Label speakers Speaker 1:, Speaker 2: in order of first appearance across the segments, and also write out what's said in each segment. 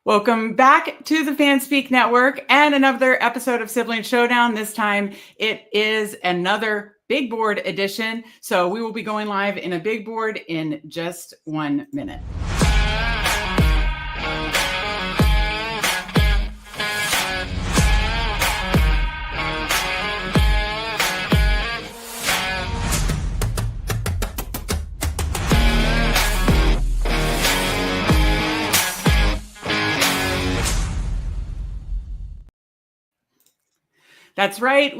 Speaker 1: Welcome back to the Fanspeak Network and another episode of Sibling Showdown. This time it is another big board edition. So we will be going live in a big board in just 1 minute. That's right.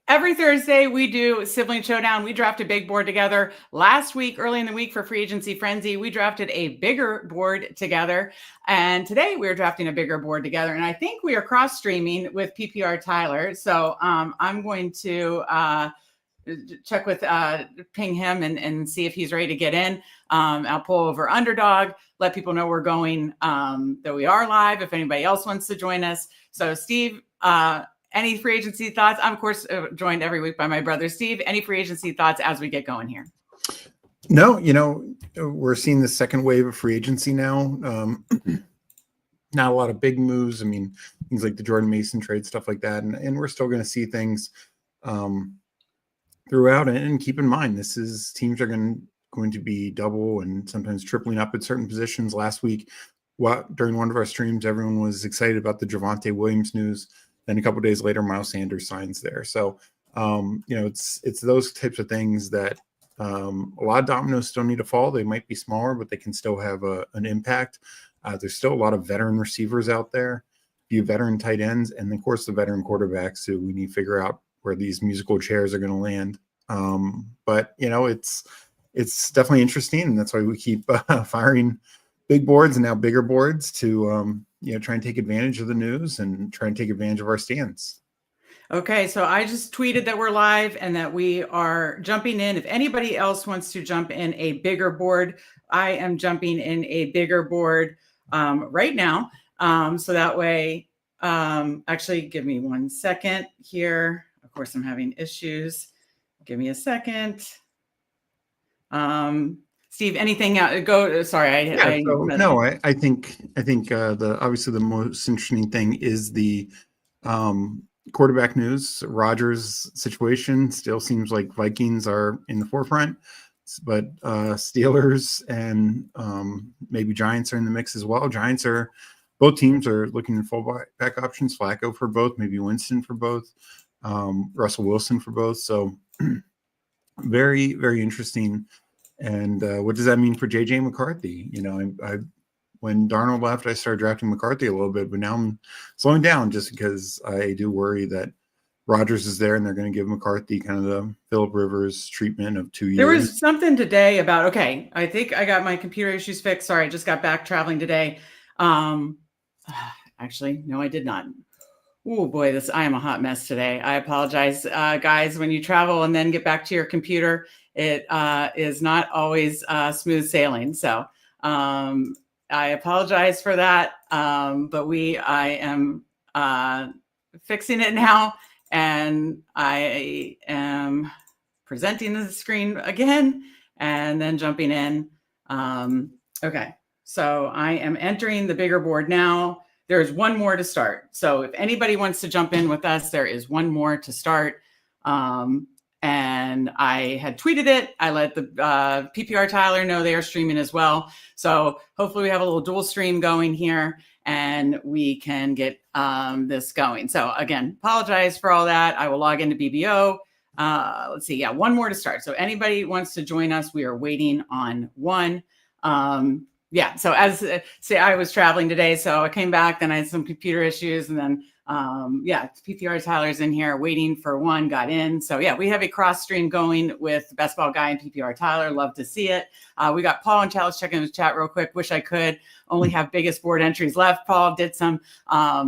Speaker 1: Every Thursday we do Sibling Showdown. We draft a big board together. Last week, early in the week for Free Agency Frenzy, we drafted a bigger board together. And today we're drafting a bigger board together. And I think we are cross streaming with PPR Tyler. So I'm going to check with ping him and see if he's ready to get in. I'll pull over Underdog, let people know we're going, that we are live if anybody else wants to join us. So Steve, any free agency thoughts? I'm, of course, joined every week by my brother, Steve. Any free agency thoughts as we get going here?
Speaker 2: No, we're seeing the second wave of free agency now. Not a lot of big moves. I mean, things like the Jordan Mason trade, stuff like that. And we're still going to see things throughout. And keep in mind, teams are going to be double and sometimes tripling up at certain positions. Last week, during one of our streams, everyone was excited about the Javonte Williams news. Then a couple of days later, Miles Sanders signs there. So, it's those types of things that a lot of dominoes still need to fall. They might be smaller, but they can still have an impact. There's still a lot of veteran receivers out there, a few veteran tight ends, and of course the veteran quarterbacks who we need to figure out where these musical chairs are going to land. But it's definitely interesting, and that's why we keep firing big boards and now bigger boards to try and take advantage of the news and try and take advantage of our stands.
Speaker 1: Okay, so I just tweeted that we're live and that we are jumping in. If anybody else wants to jump in a bigger board, I am jumping in a bigger board right now. So that way, actually, give me 1 second here. Of course, I'm having issues. Give me a second. Steve, anything go? Sorry,
Speaker 2: I think obviously the most interesting thing is the quarterback news. Rodgers situation still seems like Vikings are in the forefront, but Steelers and maybe Giants are in the mix as well. Both teams are looking at fullback options. Flacco for both, maybe Winston for both, Russell Wilson for both. So very, very interesting. And what does that mean for JJ McCarthy? When Darnold left, I started drafting McCarthy a little bit, but now I'm slowing down just because I do worry that Rodgers is there and they're going to give McCarthy kind of the Phillip Rivers treatment of 2 years.
Speaker 1: There was something today about, I think I got my computer issues fixed. Sorry, I just got back traveling today. Actually, no, I did not. Oh boy, I am a hot mess today. I apologize, guys. When you travel and then get back to your computer, it is not always smooth sailing. So I apologize for that. But I am fixing it now, and I am presenting the screen again and then jumping in. Okay, so I am entering the bigger board now. There's one more to start. So if anybody wants to jump in with us, there is one more to start. And I had tweeted it. I let the PPR Tyler know they are streaming as well. So hopefully we have a little dual stream going here and we can get this going. So again, apologize for all that. I will log into BBO. Let's see. Yeah, one more to start. So anybody wants to join us, we are waiting on one. So I was traveling today, so I came back, then I had some computer issues, and then PPR Tyler's in here waiting for one, got in. So we have a cross stream going with the Best Ball Guy and PPR Tyler. Love to see it. We got Paul and Chalice checking the chat real quick. Wish I could only have biggest board entries left. Paul did some,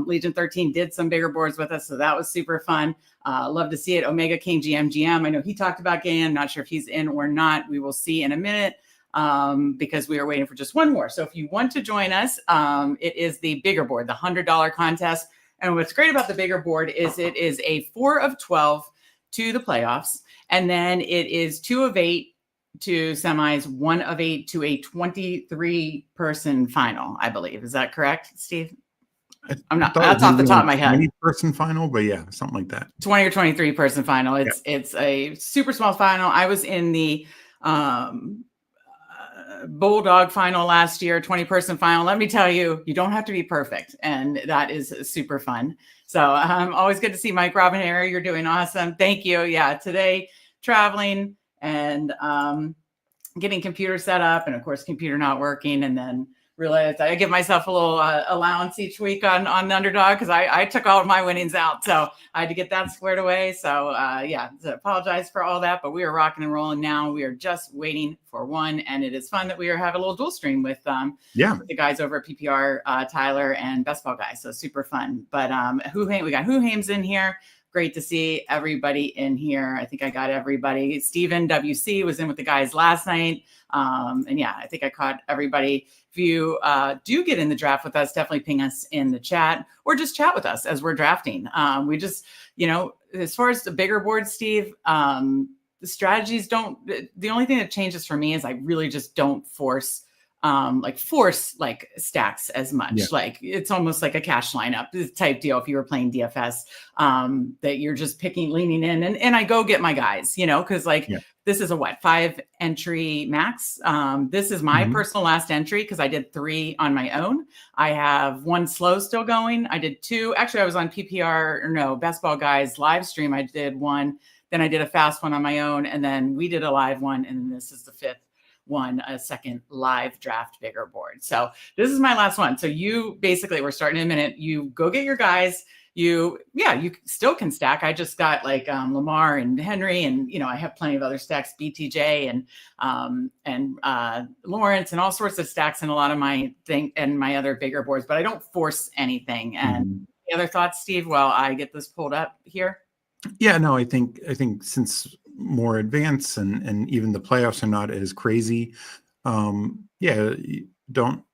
Speaker 1: Legion 13 did some bigger boards with us, so that was super fun. Love to see it. Omega King GM. I know he talked about getting in. Not sure if he's in or not. We will see in a minute. Because we are waiting for just one more. So if you want to join us, it is the bigger board, the $100 contest. And what's great about the bigger board is it is a 4 of 12 to the playoffs. And then it is 2 of 8 to semis, 1 of 8 to a 23-person final, I believe. Is that correct, Steve? I'm not. That's off the top of my head.
Speaker 2: 20-person final, but yeah, something like that.
Speaker 1: 20 or 23-person final. It's a super small final. I was in the Bulldog final last year, 20-person final. Let me tell you, you don't have to be perfect, and that is super fun. So always good to see Mike Robin here. You're doing awesome. Thank you. Yeah, today traveling and getting computer set up, and of course computer not working, and then realized I give myself a little allowance each week on the underdog because I took all of my winnings out, so I had to get that squared away. So yeah, so apologize for all that, but we are rocking and rolling now. We are just waiting for one, and it is fun that we are having a little dual stream with the guys over at PPR, Tyler and Best Ball Guy. So super fun. But we got Who-Hames in here. Great to see everybody in here. I think I got everybody. Steven WC was in with the guys last night. And yeah, I think I caught everybody. If you do get in the draft with us, definitely ping us in the chat or just chat with us as we're drafting. We just, as far as the bigger board, Steve, the strategies the only thing that changes for me is I really just don't force stacks as much.
Speaker 2: Yeah.
Speaker 1: Like it's almost like a cash lineup type deal. If you were playing DFS, that you're just leaning in and I go get my guys, cause this is a 5 entry max. This is my personal last entry cause I did 3 on my own. I have 1 slow still going. I did 2. Actually I was on Best Ball Guys live stream. I did 1, then I did a fast one on my own. And then we did a live one. And this is the 5th one, a second live draft bigger board. So this is my last one. So you basically, we're starting in a minute. You go get your guys. You still can stack. I just got Lamar and Henry, and I have plenty of other stacks, BTJ and Lawrence and all sorts of stacks and a lot of my other bigger boards. But I don't force anything. And any other thoughts, Steve? While I get this pulled up here.
Speaker 2: Yeah, no, I think since more advanced and even the playoffs are not as crazy, you don't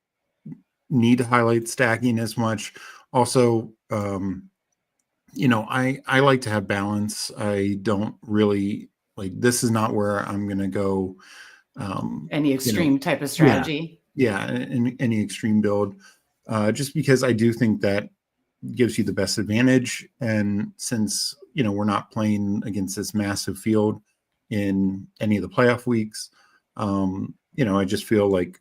Speaker 2: need to highlight stacking as much. Also, I like to have balance. I don't really this is not where I'm going to go.
Speaker 1: Any extreme type of strategy.
Speaker 2: Yeah, any extreme build, just because I do think that gives you the best advantage. And since, we're not playing against this massive field in any of the playoff weeks, I just feel like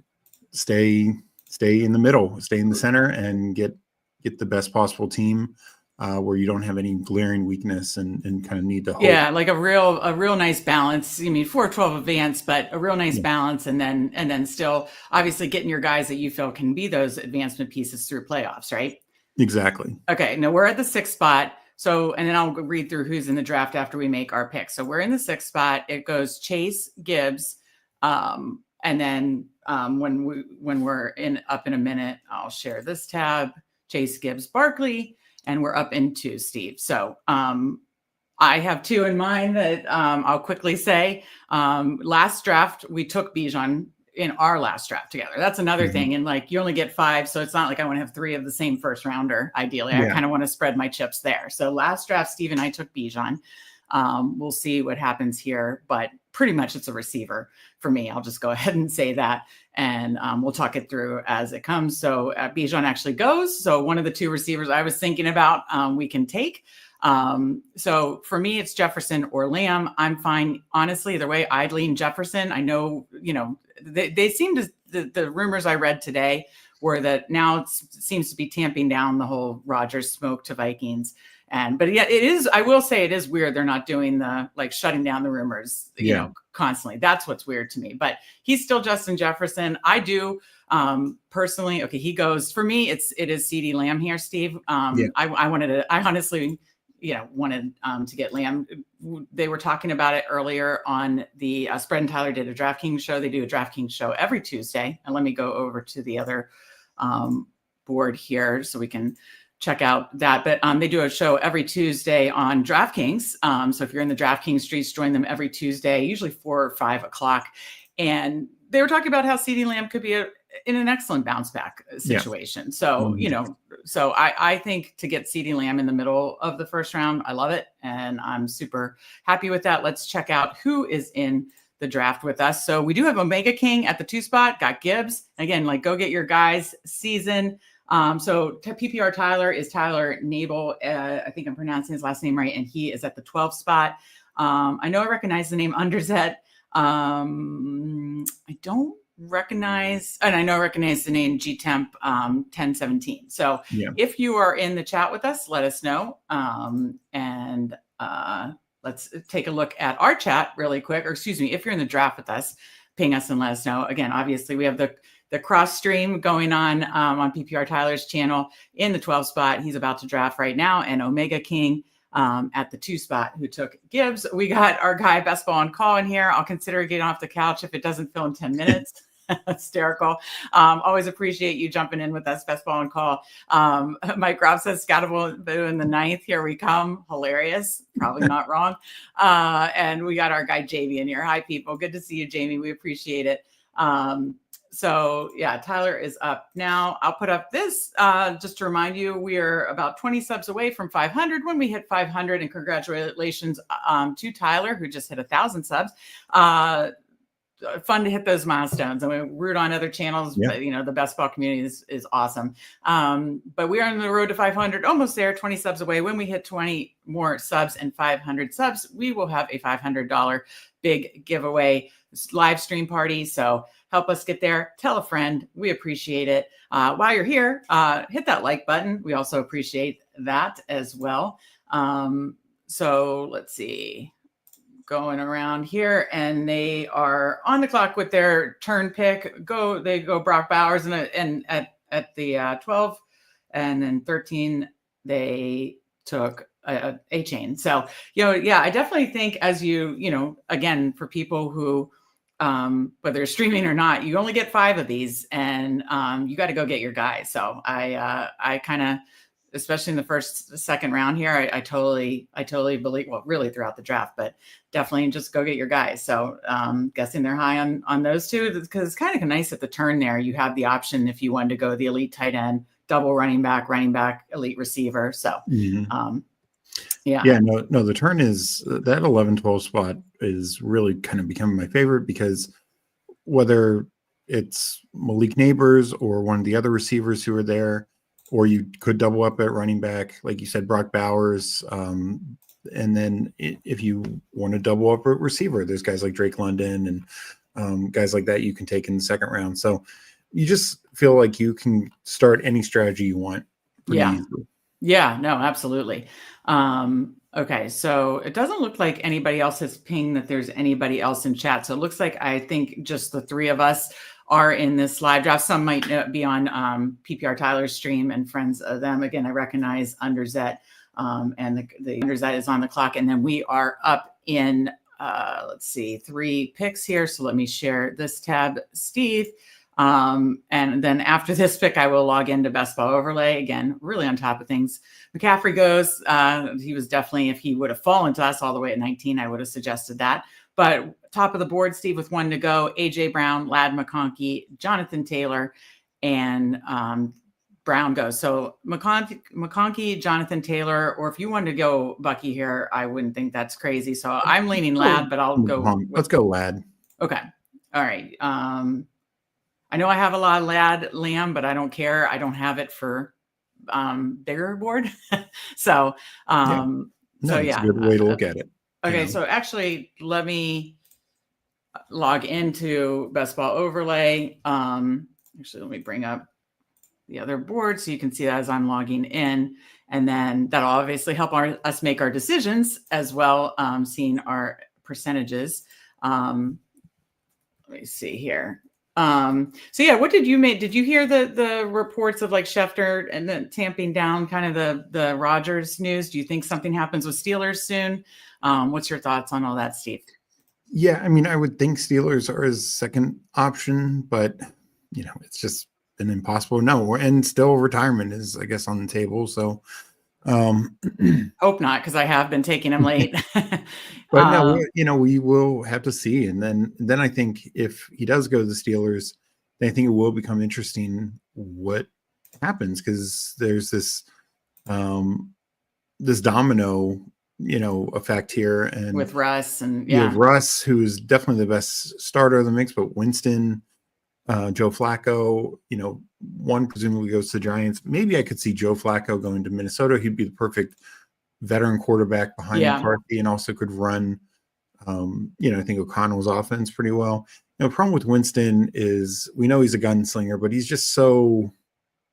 Speaker 2: stay in the middle, stay in the center and get the best possible team where you don't have any glaring weakness and kind of need to hope.
Speaker 1: Yeah, like a real nice balance. 4-12 advance, but a real nice balance, and then still obviously getting your guys that you feel can be those advancement pieces through playoffs, right?
Speaker 2: Exactly.
Speaker 1: Okay, now we're at the 6th spot. So, and then I'll read through who's in the draft after we make our picks. So we're in the 6th spot. It goes Chase, Gibbs, and then when we're up in a minute, I'll share this tab. Chase, Gibbs, Barkley, and we're up into Steve. So I have 2 in mind that I'll quickly say. Last draft we took Bijan in our last draft together. That's another thing. And you only get 5. So it's not like I want to have 3 of the same first rounder. Ideally, I kind of want to spread my chips there. So last draft, Steve and I took Bijan. We'll see what happens here, but pretty much it's a receiver for me. I'll just go ahead and say that. And we'll talk it through as it comes. So Bijan actually goes. So one of the 2 receivers I was thinking about, we can take. So for me, it's Jefferson or Lamb. I'm fine. Honestly, either way, I'd lean Jefferson. I know, they seem to, the rumors I read today were that now it seems to be tamping down the whole Rodgers smoke to Vikings. But yeah, it is, I will say it is weird. They're not doing the, shutting down the rumors, constantly. That's what's weird to me, but he's still Justin Jefferson. I do, personally, okay, he goes, for me, it is CeeDee Lamb here, Steve. I honestly, wanted to get Lamb. They were talking about it earlier on the Spread and Tyler did a DraftKings show. They do a DraftKings show every Tuesday. And let me go over to the other board here so we can check out that. But they do a show every Tuesday on DraftKings. So if you're in the DraftKings streets, join them every Tuesday, usually 4 or 5 o'clock. And they were talking about how CeeDee Lamb could be in an excellent bounce back situation. So, so I think to get CeeDee Lamb in the middle of the first round, I love it. And I'm super happy with that. Let's check out who is in the draft with us. So we do have Omega King at the 2 spot, got Gibbs. Again, like go get your guys season. So PPR Tyler is Tyler Nabel. I think I'm pronouncing his last name right. And he is at the 12 spot. I know I recognize the name Underzet. I don't recognize, and I know I recognize the name GTemp 1017. So if you are in the chat with us, let us know. And let's take a look at our chat really quick, or excuse me, if you're in the draft with us, ping us and let us know. Again, obviously we have the cross stream going on PPR Tyler's channel in the 12 spot. He's about to draft right now, and Omega King at the 2 spot who took Gibbs. We got our guy Best Ball on Call in here. I'll consider getting off the couch if it doesn't fill in 10 minutes. Hysterical. Always appreciate you jumping in with us, Best Ball on Call. Mike Robb says Scoutable in the 9th. Here we come. Hilarious. Probably not wrong. And we got our guy Jamie in here. Hi, people. Good to see you, Jamie. We appreciate it. So yeah, Tyler is up now. I'll put up this just to remind you, we are about 20 subs away from 500 when we hit 500, and congratulations to Tyler, who just hit 1,000 subs. Fun to hit those milestones. I mean, root on other channels, but you know, the best ball community is awesome. But we are on the road to 500, almost there, 20 subs away. When we hit 20 more subs and 500 subs, we will have a $500 big giveaway live stream party. So help us get there. Tell a friend. We appreciate it. While you're here, hit that like button. We also appreciate that as well. So let's see. Going around here, and they are on the clock with their turn pick. They go Brock Bowers, and at the 12, and then 13 they took a chain. So yeah, I definitely think as you know, again, for people who whether you're streaming or not, you only get 5 of these, and you got to go get your guys. So I kind of, especially in the second round here, I totally believe, well, really throughout the draft, but definitely just go get your guys. So guessing they're high on those two, because it's kind of nice at the turn there. You have the option if you wanted to go the elite tight end, double running back, elite receiver. So
Speaker 2: no, the turn is that 11-12 spot is really kind of becoming my favorite, because whether it's Malik Neighbors or one of the other receivers who are there, or you could double up at running back, like you said, Brock Bowers. And then if you want to double up at receiver, there's guys like Drake London and guys like that you can take in the second round. So you just feel like you can start any strategy you want. Easily.
Speaker 1: Yeah, no, absolutely. Okay, so it doesn't look like anybody else has pinged that there's anybody else in chat. So it looks like I think just the 3 of us are in this live draft. Some might be on PPR Tyler's stream and friends of them. Again, I recognize Underzet, and the Underzet is on the clock. And then we are up in, let's see, 3 picks here. So let me share this tab, Steve. And then after this pick, I will log into Best Ball Overlay. Again, really on top of things. McCaffrey goes. He was definitely, if he would have fallen to us all the way at 19, I would have suggested that. But top of the board, Steve, with 1 to go, A.J. Brown, Lad McConkey, Jonathan Taylor, and Brown goes. So McConkey, Jonathan Taylor, or if you wanted to go Bucky here, I wouldn't think that's crazy. So I'm leaning Lad, but I'll go.
Speaker 2: Let's go Lad.
Speaker 1: Okay. All right. I know I have a lot of Lad, Liam, but I don't care. I don't have it for bigger board. So,
Speaker 2: it's a good way to look at it.
Speaker 1: Okay, so actually, let me log into Best Ball Overlay. Actually, let me bring up the other board so you can see that as I'm logging in. And then that'll obviously help us make our decisions as well, seeing our percentages. Let me see here. So yeah, what did you make? Did you hear the reports of like Schefter and then tamping down kind of the Rodgers news? Do you think something happens with Steelers soon? What's your thoughts on all that, Steve?
Speaker 2: Yeah, I mean, I would think Steelers are his second option, but it's just been impossible. No, and still retirement is, I guess, on the table. So
Speaker 1: hope not, because I have been taking him late.
Speaker 2: But no, we will have to see. And then I think if he does go to the Steelers, then I think it will become interesting what happens, because there's this this domino effect here. And
Speaker 1: with Russ and
Speaker 2: you have Russ, who's definitely the best starter of the mix, but Winston, Joe Flacco, one presumably goes to the Giants. Maybe I could see Joe Flacco going to Minnesota. He'd be the perfect veteran quarterback behind McCarthy, and also could run, I think O'Connell's offense pretty well. The problem with Winston is we know he's a gunslinger, but he's just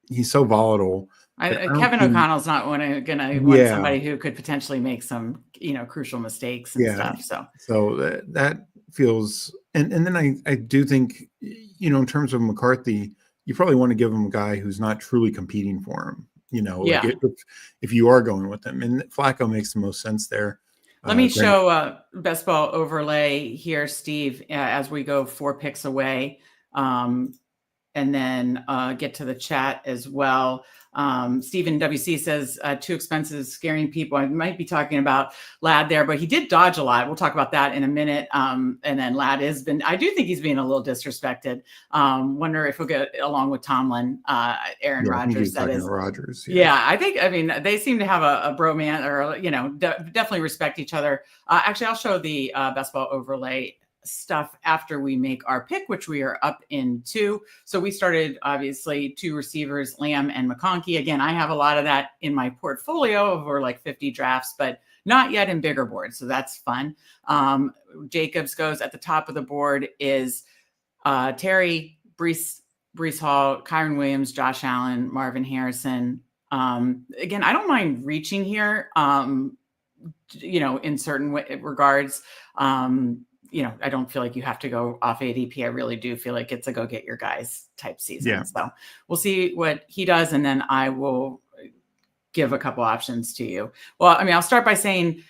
Speaker 2: he's so volatile.
Speaker 1: Kevin O'Connell's not going to want somebody who could potentially make some, crucial mistakes and stuff.
Speaker 2: So that feels, and then I do think, in terms of McCarthy, you probably want to give him a guy who's not truly competing for him. If you are going with him, and Flacco makes the most sense there.
Speaker 1: Let me show best ball overlay here, Steve, as we go 4 picks away, and then get to the chat as well. Stephen WC says too expensive, scaring people. I might be talking about Ladd there, but he did dodge a lot. We'll talk about that in a minute. And then Ladd I do think he's being a little disrespected. Wonder if we'll get along with Tomlin, Aaron Rodgers. That is
Speaker 2: Rodgers.
Speaker 1: I mean, they seem to have a bromance, or definitely respect each other. Actually, I'll show the best ball overlay stuff after we make our pick, which we are up in 2. So we started obviously 2 receivers, Lamb and McConkey. Again, I have a lot of that in my portfolio over like 50 drafts, but not yet in bigger boards. So that's fun. Jacobs goes at the top of the board is Terry, Breece Hall, Kyron Williams, Josh Allen, Marvin Harrison. Again, I don't mind reaching here, in certain regards. I don't feel like you have to go off ADP. I really do feel like it's a go get your guys type season. Yeah. So we'll see what he does, and then I will give a couple options to you. Well, I mean, I'll start by saying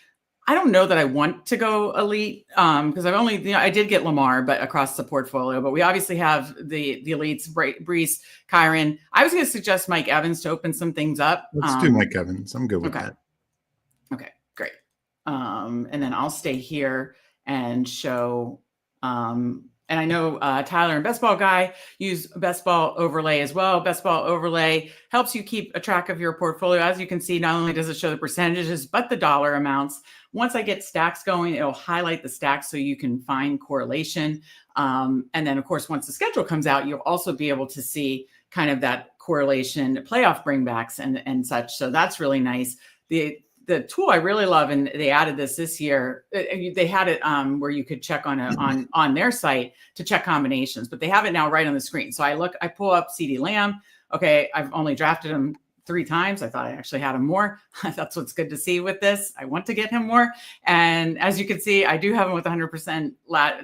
Speaker 1: I don't know that I want to go elite because I did get Lamar, but across the portfolio. But we obviously have the elites, Breece, Kyron. I was going to suggest Mike Evans to open some things up.
Speaker 2: Let's do Mike Evans. I'm good with that.
Speaker 1: Okay, great. And then I'll stay here and show, and I know Tyler and Best Ball Guy use Best Ball Overlay as well. Best Ball Overlay helps you keep a track of your portfolio. As you can see, not only does it show the percentages, but the dollar amounts. Once I get stacks going, it'll highlight the stacks so you can find correlation. And then, of course, once the schedule comes out, you'll also be able to see kind of that correlation, playoff bringbacks and such. So that's really nice. The tool I really love, and they added this year. They had it where you could check on their site to check combinations, but they have it now right on the screen. So I pull up CD Lamb. Okay, I've only drafted him 3 times. I thought I actually had him more. That's what's good to see with this. I want to get him more. And as you can see, I do have him with 100%.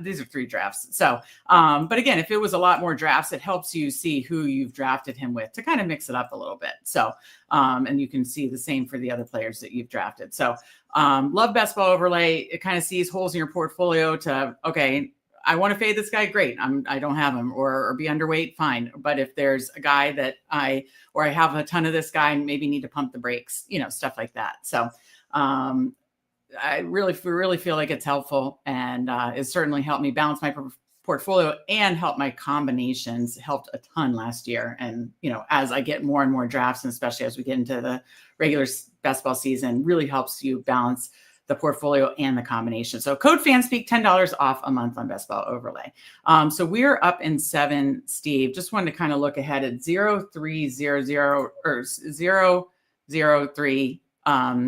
Speaker 1: These are 3 drafts. So, but again, if it was a lot more drafts, it helps you see who you've drafted him with to kind of mix it up a little bit. So, and you can see the same for the other players that you've drafted. So, love Best Ball Overlay. It kind of sees holes in your portfolio to, okay, I want to fade this guy. Great. I don't have him or be underweight. Fine. But if there's a guy that I have a ton of this guy and maybe need to pump the brakes, stuff like that. So, I really feel like it's helpful, and it certainly helped me balance my portfolio and help my combinations. Helped a ton last year. And, as I get more and more drafts, and especially as we get into the regular best ball season, really helps you balance the portfolio and the combination. So code Fanspeak, $10 off a month on Best Ball Overlay. So we're up in 7, Steve. Just wanted to kind of look ahead at 0300 or 003,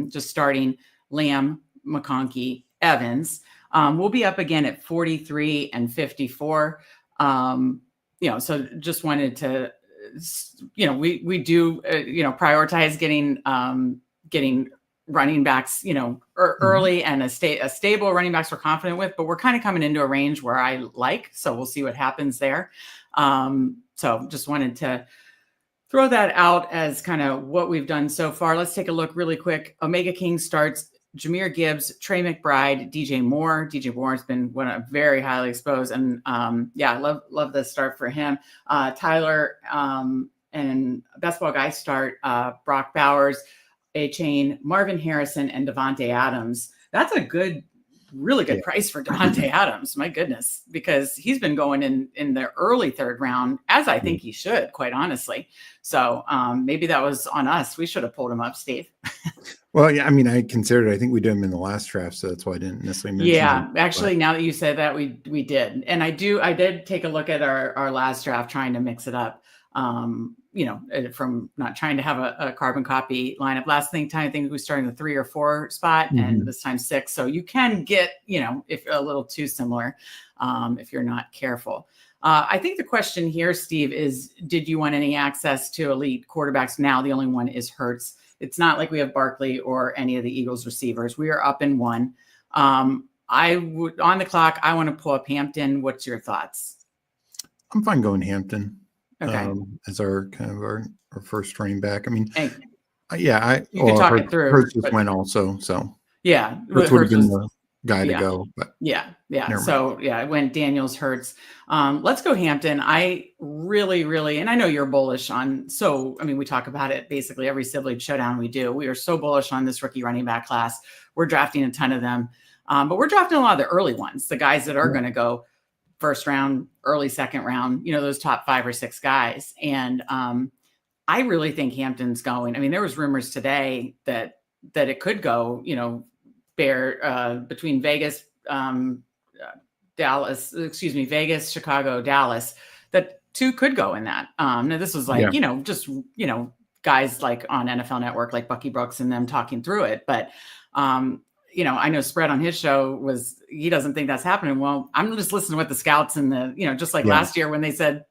Speaker 1: just starting Lamb, McConkey, Evans. We'll be up again at 43 and 54. So just wanted to, we do, prioritize getting running backs, early and a stable running backs we're confident with, but we're kind of coming into a range where I like, so we'll see what happens there. So just wanted to throw that out as kind of what we've done so far. Let's take a look really quick. Omega King starts Jahmyr Gibbs, Trey McBride, DJ Moore. DJ Moore has been very highly exposed, and love the start for him. Tyler and Best Ball Guy start Brock Bowers, A-Chain, Marvin Harrison, and Devontae Adams. That's a really good price for Devontae Adams. My goodness, because he's been going in the early 3rd round, as I think he should, quite honestly. So maybe that was on us. We should have pulled him up, Steve.
Speaker 2: Well, yeah, I mean, I considered. I think we did him in the last draft, so that's why I didn't necessarily mention him.
Speaker 1: Yeah, actually, now that you said that, we did, and I did take a look at our last draft, trying to mix it up. From not trying to have a carbon copy lineup. Last thing, time I think we started in the 3 or 4 spot, and this time 6. So you can get, if a little too similar, if you're not careful. I think the question here, Steve, is did you want any access to elite quarterbacks? Now the only one is Hurts. It's not like we have Barkley or any of the Eagles receivers. We are up in 1. I would, on the clock, I want to pull up Hampton. What's your thoughts?
Speaker 2: I'm fine going Hampton.
Speaker 1: Okay.
Speaker 2: As our kind of our first running back. I mean,
Speaker 1: Hey,
Speaker 2: yeah,
Speaker 1: you can talk it through.
Speaker 2: Hurts just went also, so
Speaker 1: yeah,
Speaker 2: Hurts would have been the guy to go. But
Speaker 1: yeah. So yeah, it went Daniels, Hurts. Let's go Hampton. I really, and I know you're bullish on. So I mean, we talk about it basically every Sibling Showdown we do. We are so bullish on this rookie running back class. We're drafting a ton of them, but we're drafting a lot of the early ones, the guys that are going to go first round, early second round, those top 5 or 6 guys. And I really think Hampton's going. I mean, there was rumors today that it could go, between Vegas, Vegas, Chicago, Dallas, that 2 could go in that. Now this was like, just, guys like on NFL Network, like Bucky Brooks and them talking through it. But, I know Spread on his show he doesn't think that's happening. Well, I'm just listening to what the scouts and just like last year when they said,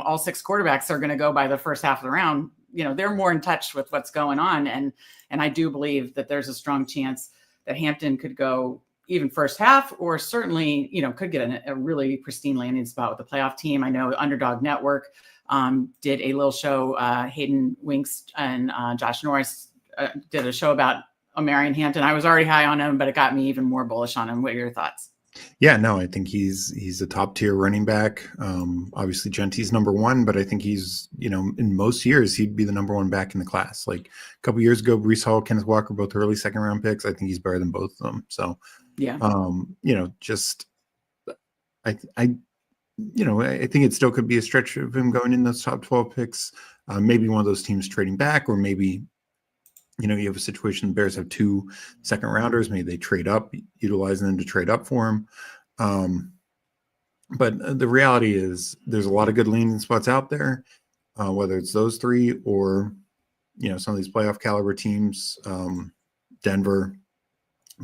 Speaker 1: all 6 quarterbacks are going to go by the first half of the round, they're more in touch with what's going on. And I do believe that there's a strong chance that Hampton could go even first half, or certainly, could get a really pristine landing spot with the playoff team. I know Underdog Network did a little show. Hayden Winks and Josh Norris did a show about Marion Hampton. I was already high on him, but it got me even more bullish on him. What are your thoughts?
Speaker 2: Yeah, no, I think he's a top tier running back. Obviously Gentry's number 1, but I think he's, in most years, he'd be the number 1 back in the class. Like a couple years ago, Breece Hall, Kenneth Walker, both early second round picks. I think he's better than both of them. So,
Speaker 1: yeah,
Speaker 2: I think it still could be a stretch of him going in those top 12 picks. Maybe one of those teams trading back, or maybe, you have a situation, the Bears have 2 second rounders. Maybe they trade up, utilizing them to trade up for him. But the reality is there's a lot of good landing spots out there, whether it's those 3 or, some of these playoff caliber teams, Denver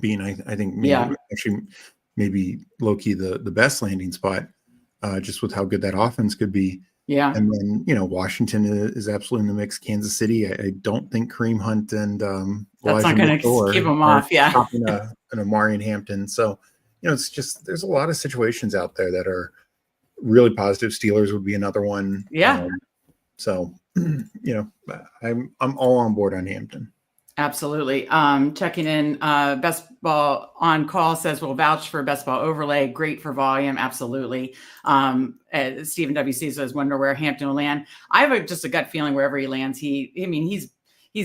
Speaker 2: being, I think, maybe low-key the best landing spot, just with how good that offense could be.
Speaker 1: Yeah.
Speaker 2: And then, Washington is absolutely in the mix. Kansas City, I don't think Kareem Hunt and
Speaker 1: that's not going to keep them off. Yeah.
Speaker 2: And Amari and Hampton. So, it's just, there's a lot of situations out there that are really positive. Steelers would be another one.
Speaker 1: Yeah.
Speaker 2: So, I'm all on board on Hampton.
Speaker 1: Absolutely. Checking in, Best Ball on Call says we'll vouch for Best Ball Overlay. Great for volume. Absolutely. Stephen WC says wonder where Hampton will land. I have just a gut feeling wherever he lands, he's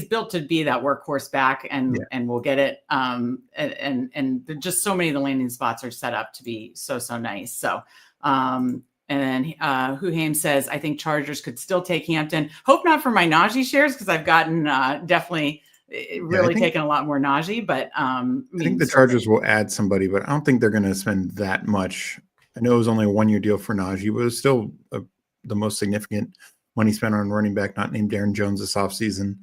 Speaker 1: built to be that workhorse back, and we'll get it. And just so many of the landing spots are set up to be so nice. So, and then Huhaim says, I think Chargers could still take Hampton. Hope not for my Najee shares, because I've gotten definitely taken a lot more Najee, but I
Speaker 2: think the Chargers will add somebody, but I don't think they're going to spend that much. I know it was only a 1-year deal for Najee, but it was still the most significant money spent on running back not named Darren Jones this offseason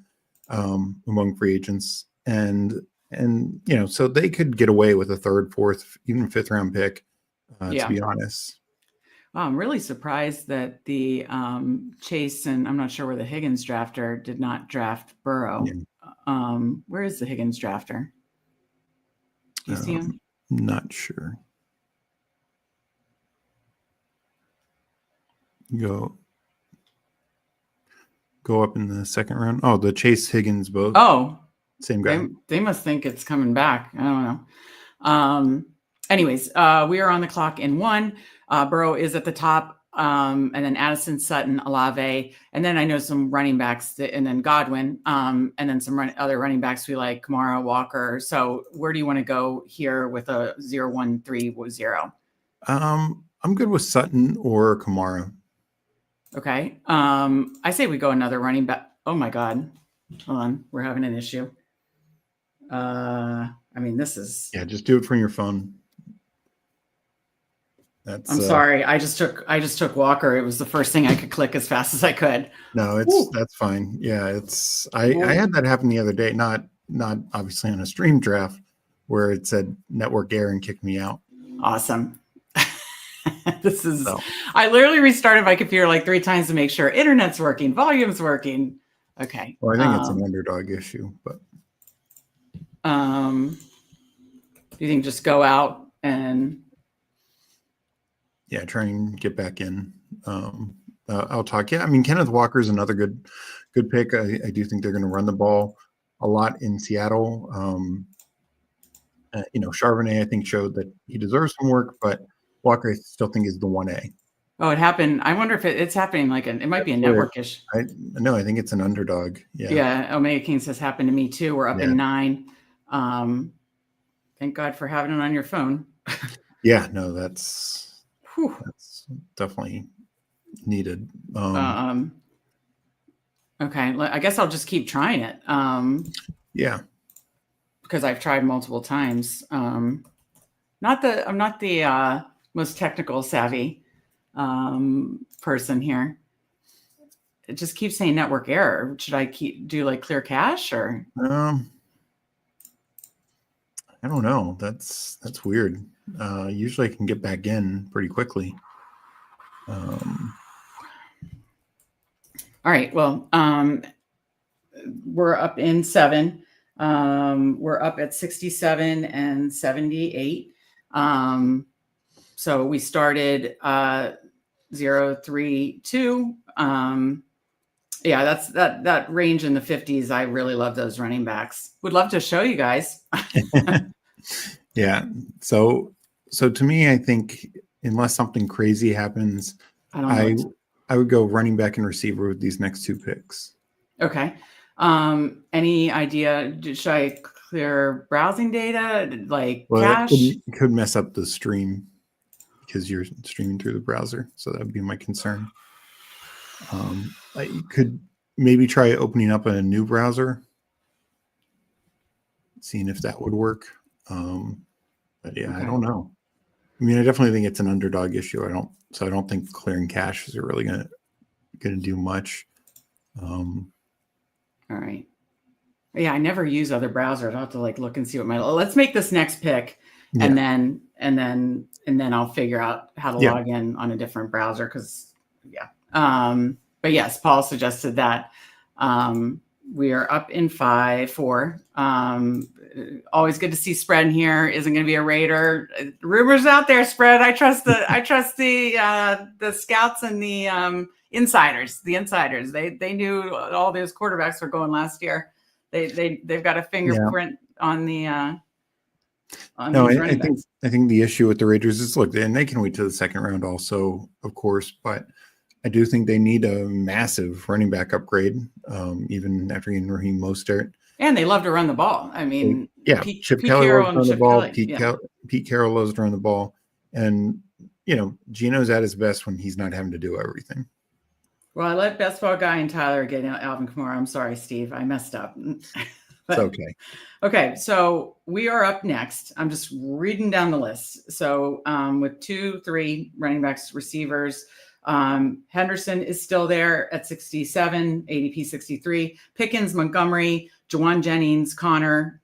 Speaker 2: among free agents. And so they could get away with a 3rd, 4th, even 5th round pick, to be honest.
Speaker 1: Wow, I'm really surprised that the Chase and I'm not sure where the Higgins drafter did not draft Burrow. Yeah. Where is the Higgins drafter? Do you see him?
Speaker 2: Not sure. Go up in the 2nd round. Oh, the Chase Higgins both.
Speaker 1: Oh,
Speaker 2: same guy.
Speaker 1: They must think it's coming back. I don't know. Anyways, we are on the clock in 1. Burrow is at the top, and then Addison, Sutton, Olave, and then I know some running backs, and then Godwin, and then some other running backs we like, Kamara, Walker. So where do you want to go here with a 0-1-3-0?
Speaker 2: I'm good with Sutton or Kamara.
Speaker 1: Okay. I say we go another running back. Oh my God. Hold on. We're having an issue. I mean, this is.
Speaker 2: Yeah, just do it from your phone.
Speaker 1: I'm sorry. I just took Walker. It was the first thing I could click as fast as I could.
Speaker 2: No, that's fine. Yeah, I had that happen the other day. Not obviously on a stream draft where it said network error and kicked me out.
Speaker 1: Awesome. This is. So. I literally restarted my computer like 3 times to make sure internet's working, volume's working. Okay.
Speaker 2: Well, I think it's an underdog issue, but.
Speaker 1: Do you think just go out and?
Speaker 2: Yeah, try and get back in. I'll talk. Yeah, I mean, Kenneth Walker is another good pick. I do think they're going to run the ball a lot in Seattle. Charbonnet, I think, showed that he deserves some work, but Walker, I still think, is the 1A.
Speaker 1: Oh, it happened. I wonder if it's happening it might be a network issue.
Speaker 2: No, I think it's an underdog.
Speaker 1: Yeah. Omega Kings has happened to me too. We're up in 9. Thank God for having it on your phone.
Speaker 2: Yeah, no, that's definitely needed.
Speaker 1: Okay, I guess I'll just keep trying it.
Speaker 2: Yeah,
Speaker 1: because I've tried multiple times. I'm not the most technical savvy person here. It just keeps saying network error. Should I do like clear cache or?
Speaker 2: I don't know. That's weird. Usually I can get back in pretty quickly.
Speaker 1: All right. Well, we're up in 7. We're up at 67 and 78. So we started 0-3-2. Yeah, that's that range in the 50s. I really love those running backs. Would love to show you guys.
Speaker 2: Yeah. So to me, I think unless something crazy happens, I would go running back and receiver with these next 2 picks.
Speaker 1: Okay. Any idea? Should I clear browsing data cache?
Speaker 2: It could mess up the stream because you're streaming through the browser. So that would be my concern. You could maybe try opening up a new browser, seeing if that would work. But yeah, okay. I don't know. I mean, I definitely think it's an underdog issue. I don't think clearing caches are really gonna do much.
Speaker 1: All right. Yeah, I never use other browsers. I'll have to look and see what let's make this next pick, and then I'll figure out how to log in on a different browser. But yes, Paul suggested that. We are up in 5-4. Always good to see Spread in here. Isn't going to be a Raider. Rumors out there, Spread. I trust the scouts and the insiders. The insiders. They knew all those quarterbacks were going last year. They've got a fingerprint on the.
Speaker 2: I think the issue with the Raiders is and they can wait to the second round also, of course, but I do think they need a massive running back upgrade, even after getting Raheem Mostert.
Speaker 1: And they love to run the ball. I mean,
Speaker 2: Chip Kelly loves to run the ball. Pete Carroll loves to run the ball. And, Gino's at his best when he's not having to do everything.
Speaker 1: Well, I let Best Ball Guy and Tyler get Alvin Kamara. I'm sorry, Steve. I messed up.
Speaker 2: It's okay.
Speaker 1: Okay, so we are up next. I'm just reading down the list. So with 2-3 running backs, receivers, Henderson is still there at 67, ADP 63. Pickens, Montgomery, Juwan Jennings, Connor,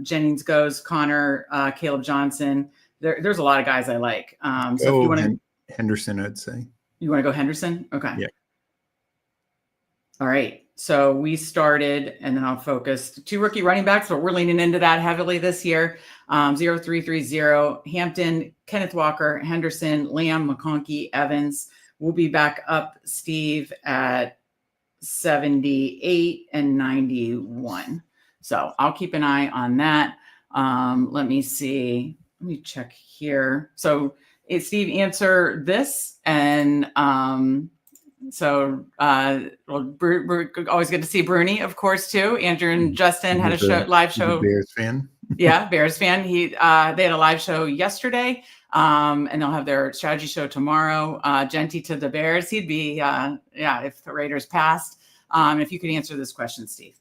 Speaker 1: Jennings goes, Connor, Caleb Johnson. There's a lot of guys I like. So if you want to
Speaker 2: Henderson, I'd say.
Speaker 1: You want to go Henderson? Okay.
Speaker 2: Yeah.
Speaker 1: All right. So we started, and then I'll focus 2 rookie running backs, but we're leaning into that heavily this year. 0-3-3-0, Hampton, Kenneth Walker, Henderson, Lamb, McConkey, Evans. We'll be back up, Steve, at 78 and 91. So I'll keep an eye on that. Let me see. Let me check here. So Steve, answer this. And we're always good to see Bruni, of course, too. Andrew and Justin had a live show.
Speaker 2: Bears fan.
Speaker 1: Yeah, Bears fan. They had a live show yesterday. And they'll have their strategy show tomorrow. Genty to the Bears. He'd be, if the Raiders passed. If you could answer this question, Steve.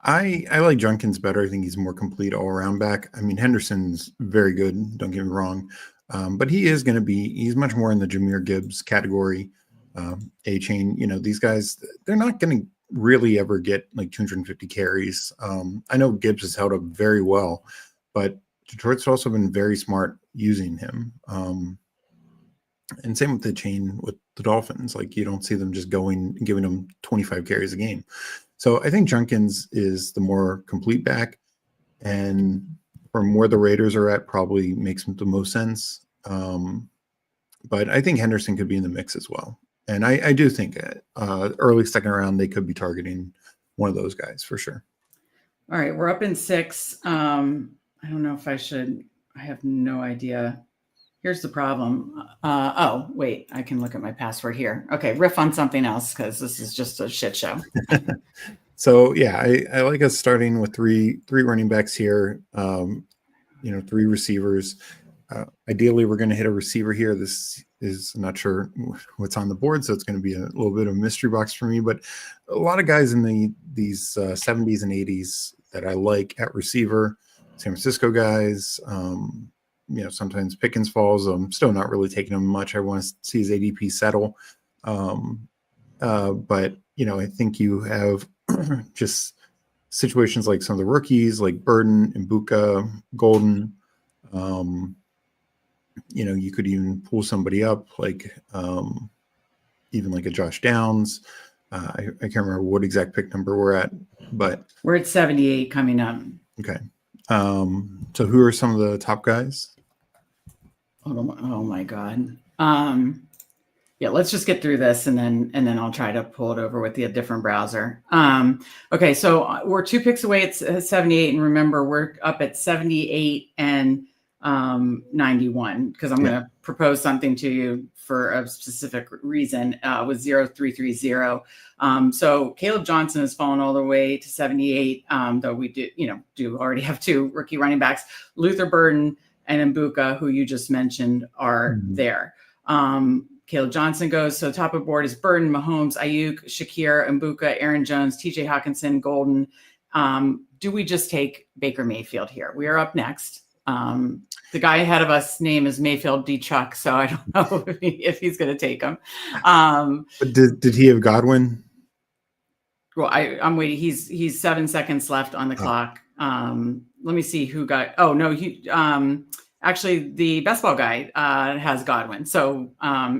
Speaker 2: I like Junkins better. I think he's more complete all around back. I mean, Henderson's very good. Don't get me wrong, but he is going to be. He's much more in the Jahmyr Gibbs category. A chain. These guys. They're not going to really ever get like 250 carries. I know Gibbs has held up very well, but Detroit's also been very smart using him. And same with the chain with the Dolphins. Like you don't see them just going and giving them 25 carries a game. So I think Junkins is the more complete back, and from where the Raiders are at, probably makes the most sense. But I think Henderson could be in the mix as well. And I do think early second round, they could be targeting one of those guys for sure.
Speaker 1: All right, we're up in 6. I don't know if I should. I have no idea. Here's the problem. Oh, wait, I can look at my password here. Okay, riff on something else because this is just a shit show.
Speaker 2: So yeah, I like us starting with three running backs here. 3 receivers. Ideally, we're going to hit a receiver here. This is I'm not sure what's on the board, so it's going to be a little bit of a mystery box for me. But a lot of guys in these 70s and 80s that I like at receiver. San Francisco guys. Sometimes Pickens falls. I'm still not really taking him much. I want to see his ADP settle. But I think you have just situations like some of the rookies, like Burden, Mbuka, Golden. You could even pull somebody up, like even like a Josh Downs. I can't remember what exact pick number we're at, but
Speaker 1: we're at 78 coming up.
Speaker 2: Okay. So who are some of the top guys?
Speaker 1: Oh my God. Yeah, let's just get through this and then I'll try to pull it over with the different browser. Okay, so we're 2 picks away at 78, and remember we're up at 78 and 91 because I'm going to propose something to you for a specific reason with 0330. So Caleb Johnson has fallen all the way to 78, though we do already have 2 rookie running backs. Luther Burden and Mbuka, who you just mentioned, are there. Caleb Johnson goes. So top of board is Burden, Mahomes, Ayuk, Shakir, Mbuka, Aaron Jones, TJ Hawkinson, Golden. Do we just take Baker Mayfield here? We are up next. The guy ahead of us name is Mayfield D. Chuck, so I don't know if he's going to take him.
Speaker 2: But did he have Godwin?
Speaker 1: Well, I'm waiting. He's 7 seconds left on the clock. Let me see who got. Oh no, actually, the best ball guy has Godwin, so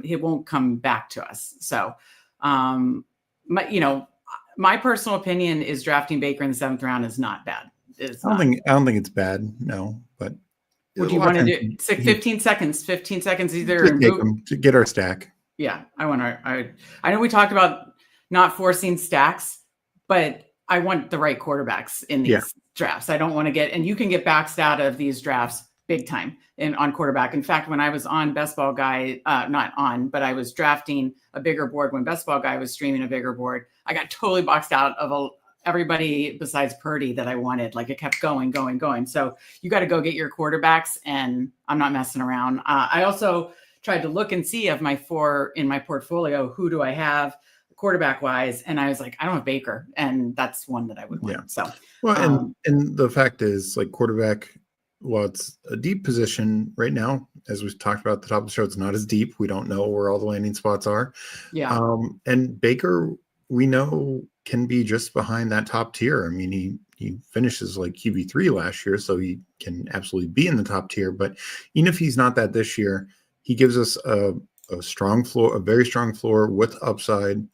Speaker 1: he won't come back to us. So, my personal opinion is drafting Baker in the 7th round is not bad.
Speaker 2: I don't think it's bad. No, but
Speaker 1: would you want to do 15 seconds? 15 seconds either
Speaker 2: to get our stack.
Speaker 1: Yeah, I know we talked about not forcing stacks, but I want the right quarterbacks in these drafts. I don't want to get, and you can get baxed out of these drafts big time on quarterback. In fact, when I was on Best Ball Guy, but I was drafting a bigger board when Best Ball Guy was streaming a bigger board, I got totally boxed out of everybody besides Purdy that I wanted. Like it kept going. So you got to go get your quarterbacks, and I'm not messing around. I also tried to look and see of my 4 in my portfolio, who do I have quarterback wise? And I was like, I don't have Baker, and that's one that I would want. So,
Speaker 2: well, and the fact is, like quarterback, well, it's a deep position right now. As we've talked about at the top of the show, it's not as deep. We don't know where all the landing spots are.
Speaker 1: Yeah.
Speaker 2: And Baker, we know, can be just behind that top tier. I mean, he finishes like QB3 last year, so he can absolutely be in the top tier. But even if he's not that this year, he gives us a strong floor, a very strong floor with upside.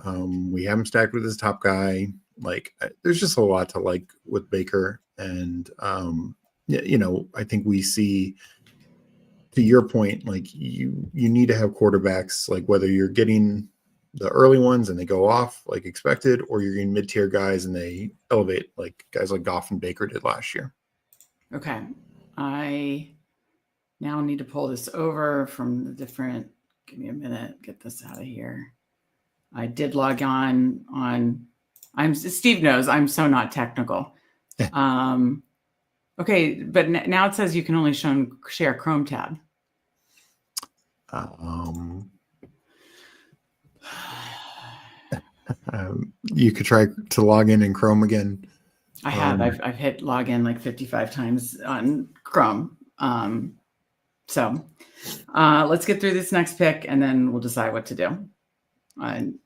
Speaker 2: We have him stacked with his top guy. Like, there's just a lot to like with Baker. And, I think we see, to your point, like you need to have quarterbacks, like whether you're getting the early ones and they go off like expected, or you're getting mid-tier guys and they elevate, like guys like Goff and Baker did last year.
Speaker 1: Okay. I now need to pull this over from the different, give me a minute, get this out of here. I did log on, Steve knows I'm so not technical. Okay, but now it says you can only share Chrome tab.
Speaker 2: You could try to log in Chrome again.
Speaker 1: I have. I've hit login like 55 times on Chrome. So let's get through this next pick, and then we'll decide what to do. I'm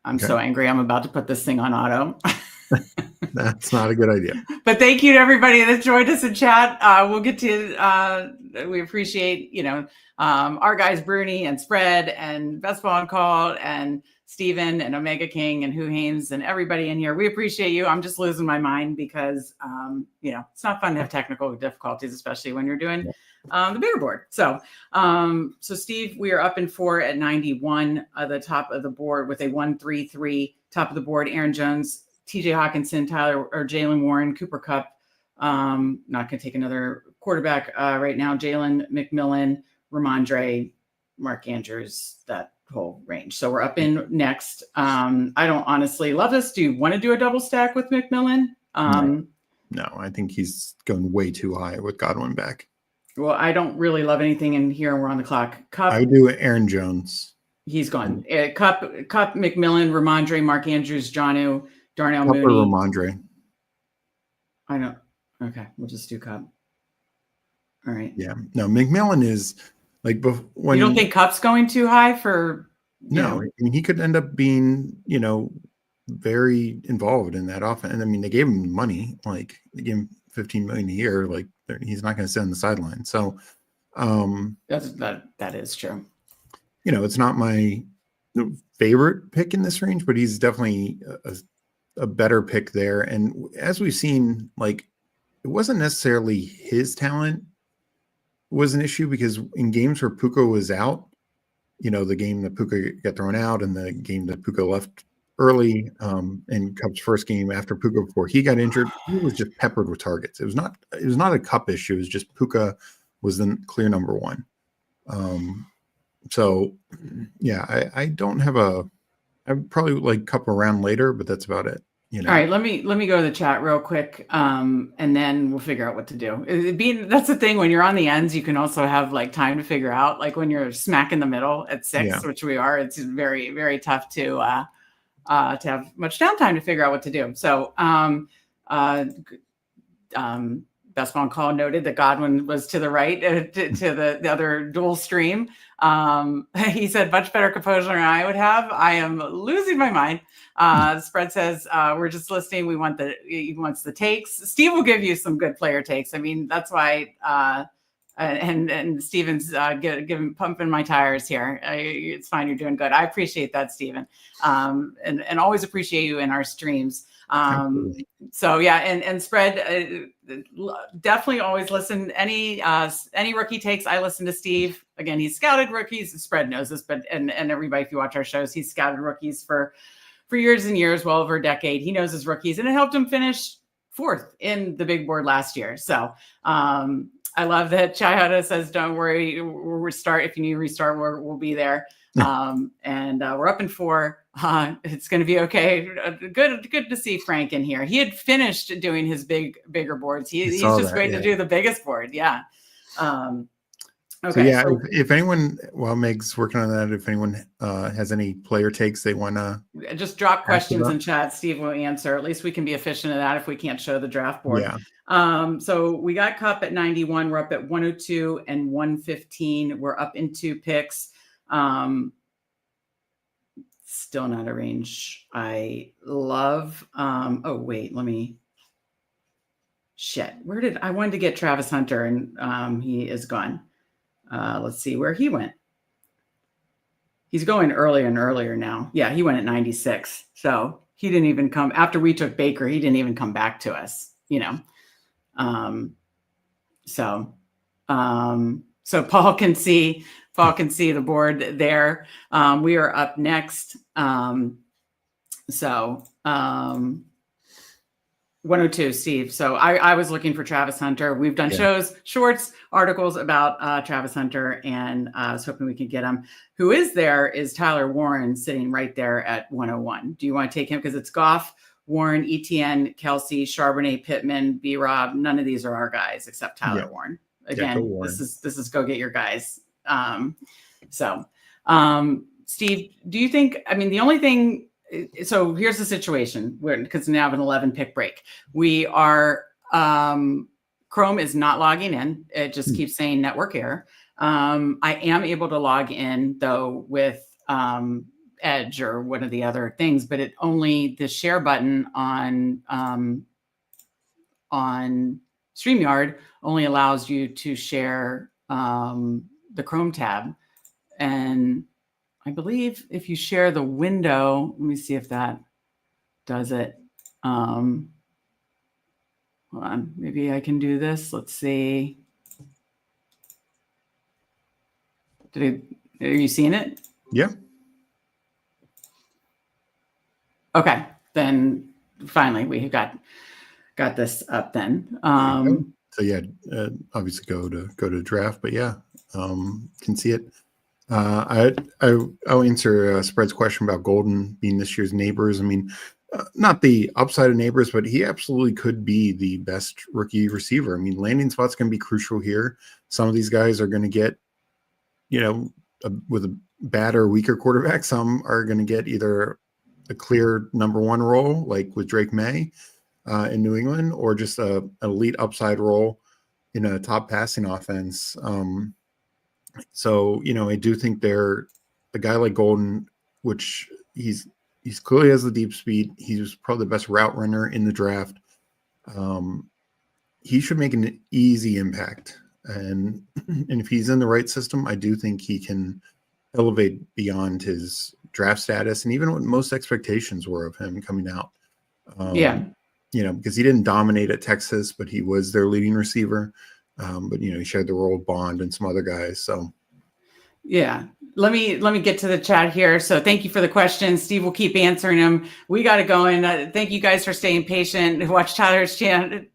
Speaker 2: Okay.
Speaker 1: so angry. I'm about to put this thing on auto.
Speaker 2: That's not a good idea.
Speaker 1: But thank you to everybody that joined us in chat. We'll get to, we appreciate, our guys, Bruni and Spread and Best Ball on Call and Steven and Omega King and Who Hames and everybody in here. We appreciate you. I'm just losing my mind because, it's not fun to have technical difficulties, especially when you're doing the bigger board. So Steve, we are up in 4 at 91 at the top of the board with a 1-3-3 top of the board. Aaron Jones, TJ Hawkinson, Tyler or Jalen Warren, Cooper Kupp. Not going to take another quarterback right now. Jalen McMillan, Ramondre, Mark Andrews, that whole range. So we're up in next. I don't honestly love this. Do you want to do a double stack with McMillan?
Speaker 2: No, I think he's going way too high with Godwin back.
Speaker 1: Well, I don't really love anything in here. We're on the clock. Kupp,
Speaker 2: I would do Aaron Jones.
Speaker 1: He's gone. Kupp, McMillan, Ramondre, Mark Andrews, Jonnu, Darnell
Speaker 2: Kupp
Speaker 1: Mooney.
Speaker 2: or Ramondre.
Speaker 1: I don't. Okay, we'll just do Kupp. All right.
Speaker 2: Yeah. No, McMillan is like when
Speaker 1: you don't think Kupp's going too high for.
Speaker 2: No, I mean he could end up being very involved in that offense. And I mean they gave him money, like they gave him $15 million a year. Like he's not going to sit on the sideline. So
Speaker 1: that is true.
Speaker 2: It's not my favorite pick in this range, but he's definitely a better pick there. And as we've seen, like it wasn't necessarily his talent was an issue, because in games where Puka was out, the game that Puka got thrown out and the game that Puka left early, and Kupp's first game after Puka before he got injured, he was just peppered with targets. It was not a Kupp issue. It was just Puka was the clear number one. So yeah, I don't have I would probably like Kupp around later, but that's about it. All
Speaker 1: right, let me go to the chat real quick, and then we'll figure out what to do. That's the thing, when you're on the ends, you can also have like time to figure out. Like when you're smack in the middle at 6, which we are, it's very, very tough to have much downtime to figure out what to do. So, Best Ball on Call noted that Godwin was to the right, to the other dual stream. He said much better composure than I would have. I am losing my mind. Spread says we're just listening. He wants the takes. Steve will give you some good player takes. I mean, that's why. And Steven's pumping my tires here. It's fine. You're doing good. I appreciate that, Steven. And always appreciate you in our streams. So yeah, and Spread, definitely always listen. Any rookie takes, I listen to Steve. Again, he's scouted rookies. Spread knows this, but and everybody, if you watch our shows, he's scouted rookies for years and years, well over a decade. He knows his rookies, and it helped him finish 4th in the big board last year. So I love that Chayada says, don't worry, we'll restart. If you need to restart, we'll be there. And we're up in 4. It's going to be okay. Good to see Frank in here. He had finished doing his bigger boards. He's just waiting to do the biggest board. Yeah. Okay.
Speaker 2: So yeah, if anyone, while Meg's working on that, if anyone has any player takes they want to
Speaker 1: just drop questions in chat, Steve will answer. At least we can be efficient at that if we can't show the draft board.
Speaker 2: Yeah.
Speaker 1: So we got Kupp at 91. We're up at 102 and 115. We're up in 2 picks. Still not a range I love. Oh wait, I wanted to get Travis Hunter, and he is gone. Let's see where he went. He's going earlier and earlier now. Yeah, he went at 96. So he didn't even come after we took Baker. He didn't even come back to us, So Paul can see the board there. We are up next. 102, Steve. So I was looking for Travis Hunter. We've done shorts, articles about Travis Hunter, and I was hoping we could get him. Who is there is Tyler Warren sitting right there at 101. Do you want to take him? Because it's Goff, Warren, ETN, Kelsey, Charbonnet, Pittman, B-Rob. None of these are our guys except Tyler Warren. Again, this is go get your guys. Steve, do you think, the only thing so here's the situation because now have an 11 pick break. We are, Chrome is not logging in. It just keeps saying network error. I am able to log in though with Edge or one of the other things, but it only the share button on StreamYard only allows you to share the Chrome tab. And I believe if you share the window, let me see if that does it. Hold on, maybe I can do this. Let's see. Are you seeing it?
Speaker 2: Yeah.
Speaker 1: Okay, then finally we got this up then.
Speaker 2: So yeah, obviously go to draft, but yeah, can see it. I'll answer Spread's question about Golden being this year's Neighbors. I mean, not the upside of Neighbors, but he absolutely could be the best rookie receiver. I mean, landing spot's going to be crucial here. Some of these guys are going to get, with a bad or weaker quarterback. Some are going to get either a clear number one role, like with Drake May in New England, or just an elite upside role in a top passing offense. So, I do think a guy like Golden, which he's clearly has the deep speed. He was probably the best route runner in the draft. He should make an easy impact. And if he's in the right system, I do think he can elevate beyond his draft status and even what most expectations were of him coming out. Because he didn't dominate at Texas, but he was their leading receiver. But he shared the role with Bond and some other guys. So,
Speaker 1: yeah. Let me get to the chat here. So thank you for the questions. Steve will keep answering them. We got to go in. Thank you guys for staying patient. Watch Tyler's channel.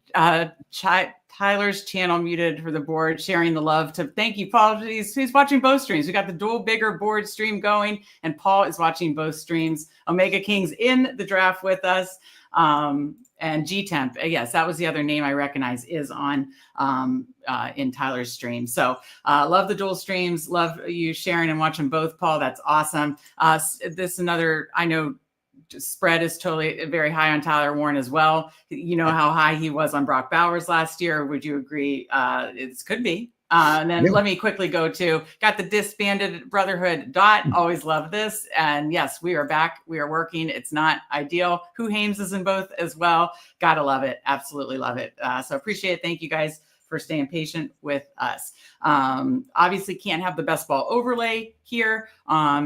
Speaker 1: Tyler's channel muted for the board, sharing the love. Thank you, Paul. He's watching both streams. We got the dual bigger board stream going, and Paul is watching both streams. Omega King's in the draft with us. And G-Temp, yes, that was the other name I recognize, is on in Tyler's stream. So love the dual streams. Love you sharing and watching both, Paul. That's awesome. This another, I know Spread is totally very high on Tyler Warren as well. You know how high he was on Brock Bowers last year. Would you agree? It could be. And then let me quickly got the disbanded Brotherhood dot. Always love this. And yes, we are back. We are working. It's not ideal. Who Hames is in both as well. Gotta love it. Absolutely love it. So appreciate it. Thank you guys for staying patient with us. Obviously can't have the best ball overlay here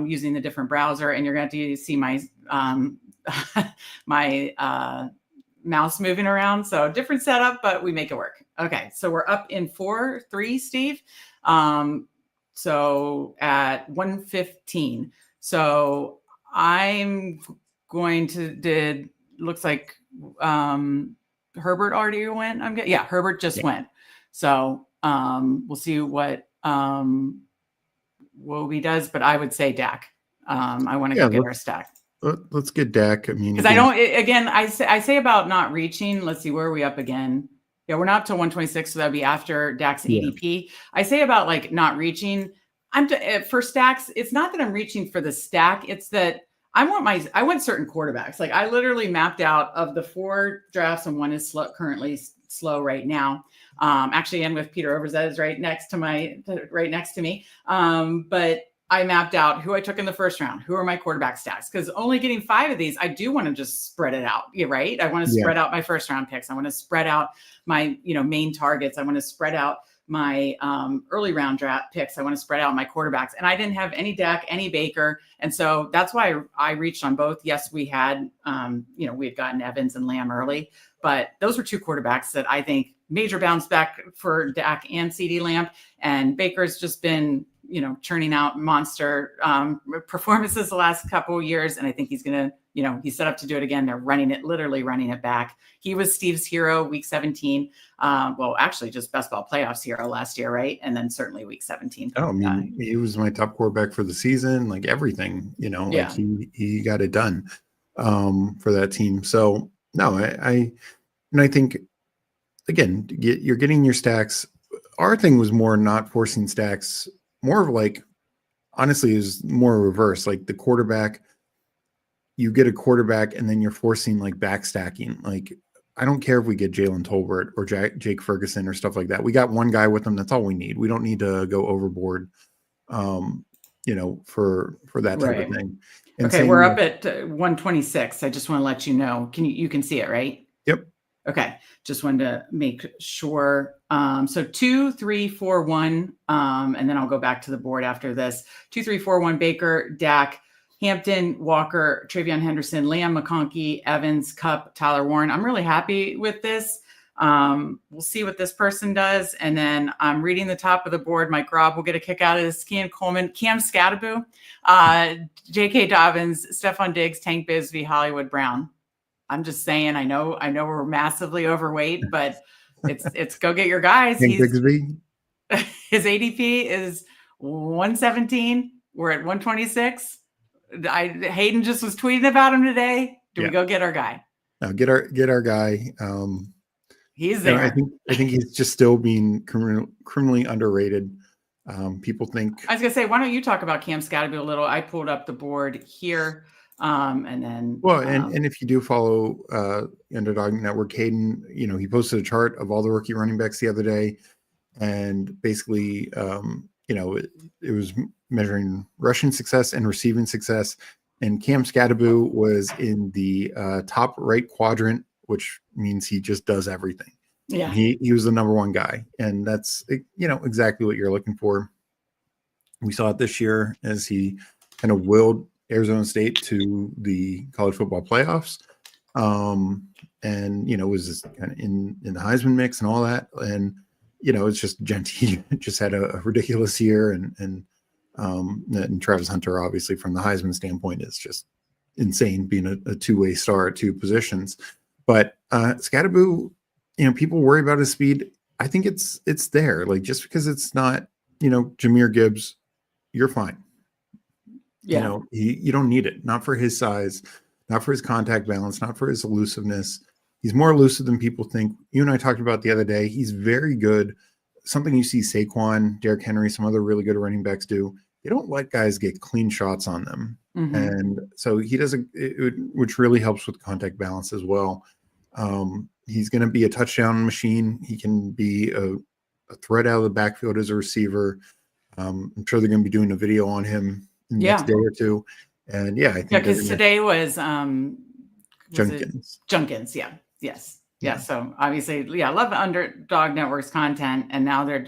Speaker 1: using the different browser. And you're going to see my, my mouse moving around. So different setup, but we make it work. Okay. So we're up in 4-3, Steve. So at 115. So I'm going to, looks like Herbert already went. Herbert just went. So we'll see what Wobie does, but I would say Dak. I want to go get our stack.
Speaker 2: Let's get Dak. I mean,
Speaker 1: because I say about not reaching. Let's see, where are we up again? Yeah, we're not up to 126, so that'd be after Dak's ADP. I say about like not reaching. For stacks. It's not that I'm reaching for the stack. It's that I want certain quarterbacks. Like I literally mapped out of the 4 drafts, and one is currently slow right now. Actually, and with Peter Overzet is right next to me. But I mapped out who I took in the first round, who are my quarterback stacks, because only getting 5 of these, I do want to just spread it out. Yeah, right. I want to spread out my first round picks. I want to spread out my, main targets. I want to spread out my early round draft picks. I want to spread out my quarterbacks, and I didn't have any Dak, any Baker. And so that's why I reached on both. Yes, we had, we had gotten Evans and Lamb early, but those were 2 quarterbacks that I think major bounce back for Dak and CeeDee Lamb, and Baker's just been, churning out monster performances the last couple of years. And I think he's going to, he's set up to do it again. They're literally running it back. He was Steve's hero week 17. Well, actually just best ball playoffs hero last year. Right. And then certainly week 17.
Speaker 2: Oh, I mean, he was my top quarterback for the season, like everything, like he got it done for that team. So no, I think, again, you're getting your stacks. Our thing was more not forcing stacks, more of like, honestly, is more reverse. Like the quarterback, you get a quarterback and then you're forcing like backstacking. Like, I don't care if we get Jalen Tolbert or Jake Ferguson or stuff like that. We got one guy with them. That's all we need. We don't need to go overboard, for that type of
Speaker 1: Right.
Speaker 2: thing. And
Speaker 1: Okay, we're
Speaker 2: same
Speaker 1: up
Speaker 2: with,
Speaker 1: at 126. I just want to let you know. You can see it, right?
Speaker 2: yep.
Speaker 1: Okay, just wanted to make sure. So 2, 3, 4, 1, and then I'll go back to the board after this. 2, 3, 4, 1. Baker, Dak, Hampton, Walker, Travion Henderson, Lamb, McConkey, Evans, Cup, Tyler Warren. I'm really happy with this. We'll see what this person does, and then I'm reading the top of the board. Mike Robb will get a kick out of this. Kean Coleman, Cam Scattaboo, J.K. Dobbins, Stephon Diggs, Tank Bisbee, Hollywood Brown. I'm just saying, I know we're massively overweight, but it's go get your guys.
Speaker 2: Hank Bigsby.
Speaker 1: His ADP is 117. We're at 126. Hayden just was tweeting about him today. Do we go get our guy?
Speaker 2: No, get our guy.
Speaker 1: He's there.
Speaker 2: I think he's just still being criminally underrated. People think.
Speaker 1: I was gonna say, why don't you talk about Cam Scatterby a little? I pulled up the board here. And then,
Speaker 2: and if you do follow Underdog Network, Hayden, he posted a chart of all the rookie running backs the other day, and basically, it was measuring rushing success and receiving success, and Cam Scatterby was in the top right quadrant, which means he just does everything.
Speaker 1: Yeah,
Speaker 2: and he was the number one guy, and that's exactly what you're looking for. We saw it this year as he kind of willed Arizona State to the college football playoffs, and was just kind of in the Heisman mix and all that, and it's just Genty just had a ridiculous year, and Travis Hunter, obviously from the Heisman standpoint, is just insane, being a two-way star at two positions. But Scatterby, people worry about his speed. I think it's there. Like, just because it's not Jahmyr Gibbs, you're fine.
Speaker 1: Yeah.
Speaker 2: You don't need it. Not for his size, not for his contact balance, not for his elusiveness. He's more elusive than people think. You and I talked about the other day. He's very good. Something you see Saquon, Derrick Henry, some other really good running backs do. They don't let guys get clean shots on them. Mm-hmm. And so he does which really helps with contact balance as well. He's going to be a touchdown machine. He can be a threat out of the backfield as a receiver. I'm sure they're going to be doing a video on him in the next day or two. And I think
Speaker 1: because today was
Speaker 2: Junkins.
Speaker 1: Yeah. So obviously, I love Underdog Network's content, and now they're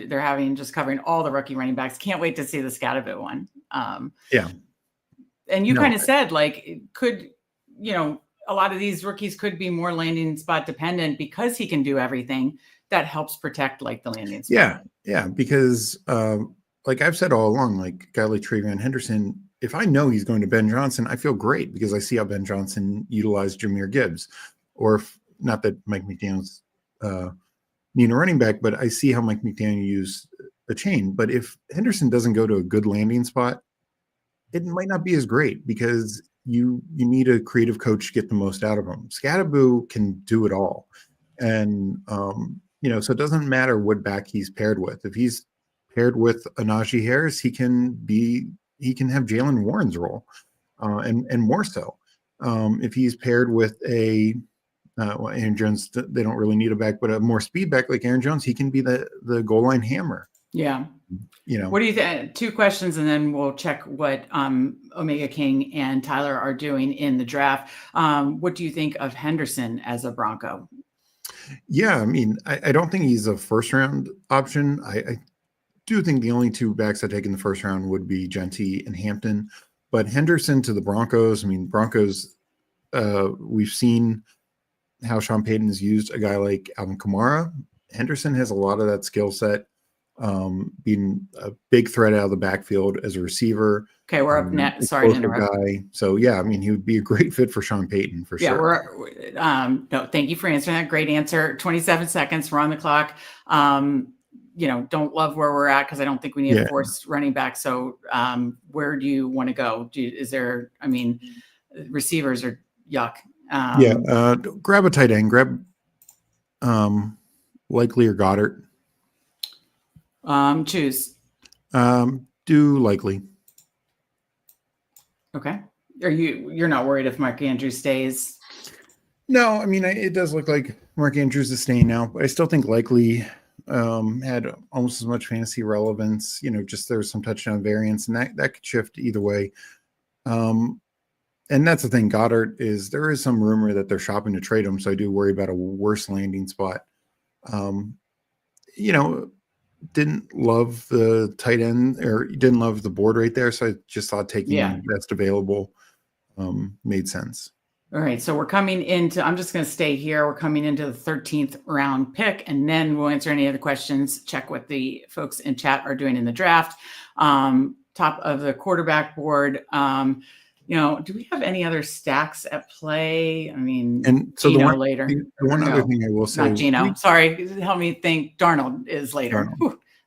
Speaker 1: covering all the rookie running backs. Can't wait to see the Scatterby one. And you kind of said, like, it could, a lot of these rookies could be more landing spot dependent because he can do everything. That helps protect like the landing spot.
Speaker 2: Yeah, because like I've said all along, like a guy like Travion Henderson, if I know he's going to Ben Johnson, I feel great because I see how Ben Johnson utilized Jahmyr Gibbs, or not that Mike McDaniel's need a running back, but I see how Mike McDaniel used a chain. But if Henderson doesn't go to a good landing spot, it might not be as great because you need a creative coach to get the most out of him. Scatterby can do it all. And, so it doesn't matter what back he's paired with. If he's paired with a Najee Harris, he can have Jalen Warren's role, and more so. If he's paired with Aaron Jones, they don't really need a back, but a more speed back like Aaron Jones, he can be the goal line hammer.
Speaker 1: Yeah. What do you think? 2 questions, and then we'll check what Omega King and Tyler are doing in the draft. What do you think of Henderson as a Bronco?
Speaker 2: Yeah, I mean, I don't think he's a first round option. I do think the only 2 backs I take in the first round would be Genty and Hampton, but Henderson to the Broncos. I mean, Broncos. We've seen how Sean Payton has used a guy like Alvin Kamara. Henderson has a lot of that skill set, being a big threat out of the backfield as a receiver.
Speaker 1: Okay, we're up next. Sorry to interrupt.
Speaker 2: Guy. So I mean, he would be a great fit for Sean Payton for sure.
Speaker 1: No, thank you for answering that. Great answer. 27 seconds. We're on the clock. Don't love where we're at because I don't think we need a forced running back. So where do you want to go? Receivers are yuck.
Speaker 2: Grab a tight end. Grab Likely or Goddard.
Speaker 1: Choose.
Speaker 2: Do Likely.
Speaker 1: Okay. you're not worried if Mark Andrews stays?
Speaker 2: No, I mean, it does look like Mark Andrews is staying now, but I still think Likely had almost as much fantasy relevance. Just there's some touchdown variance, and that could shift either way. And that's the thing. Goddard there is some rumor that they're shopping to trade him, so I do worry about a worse landing spot. Didn't love the tight end, or didn't love the board right there, so I just thought taking best available made sense.
Speaker 1: All right, so we're coming into, I'm just going to stay here. We're coming into the 13th round pick, and then we'll answer any other questions, check what the folks in chat are doing in the draft. Top of the quarterback board. Do we have any other stacks at play? I mean,
Speaker 2: and so
Speaker 1: Gino later.
Speaker 2: The one other thing I will say,
Speaker 1: not Gino. Sorry, help me think. Darnold is later.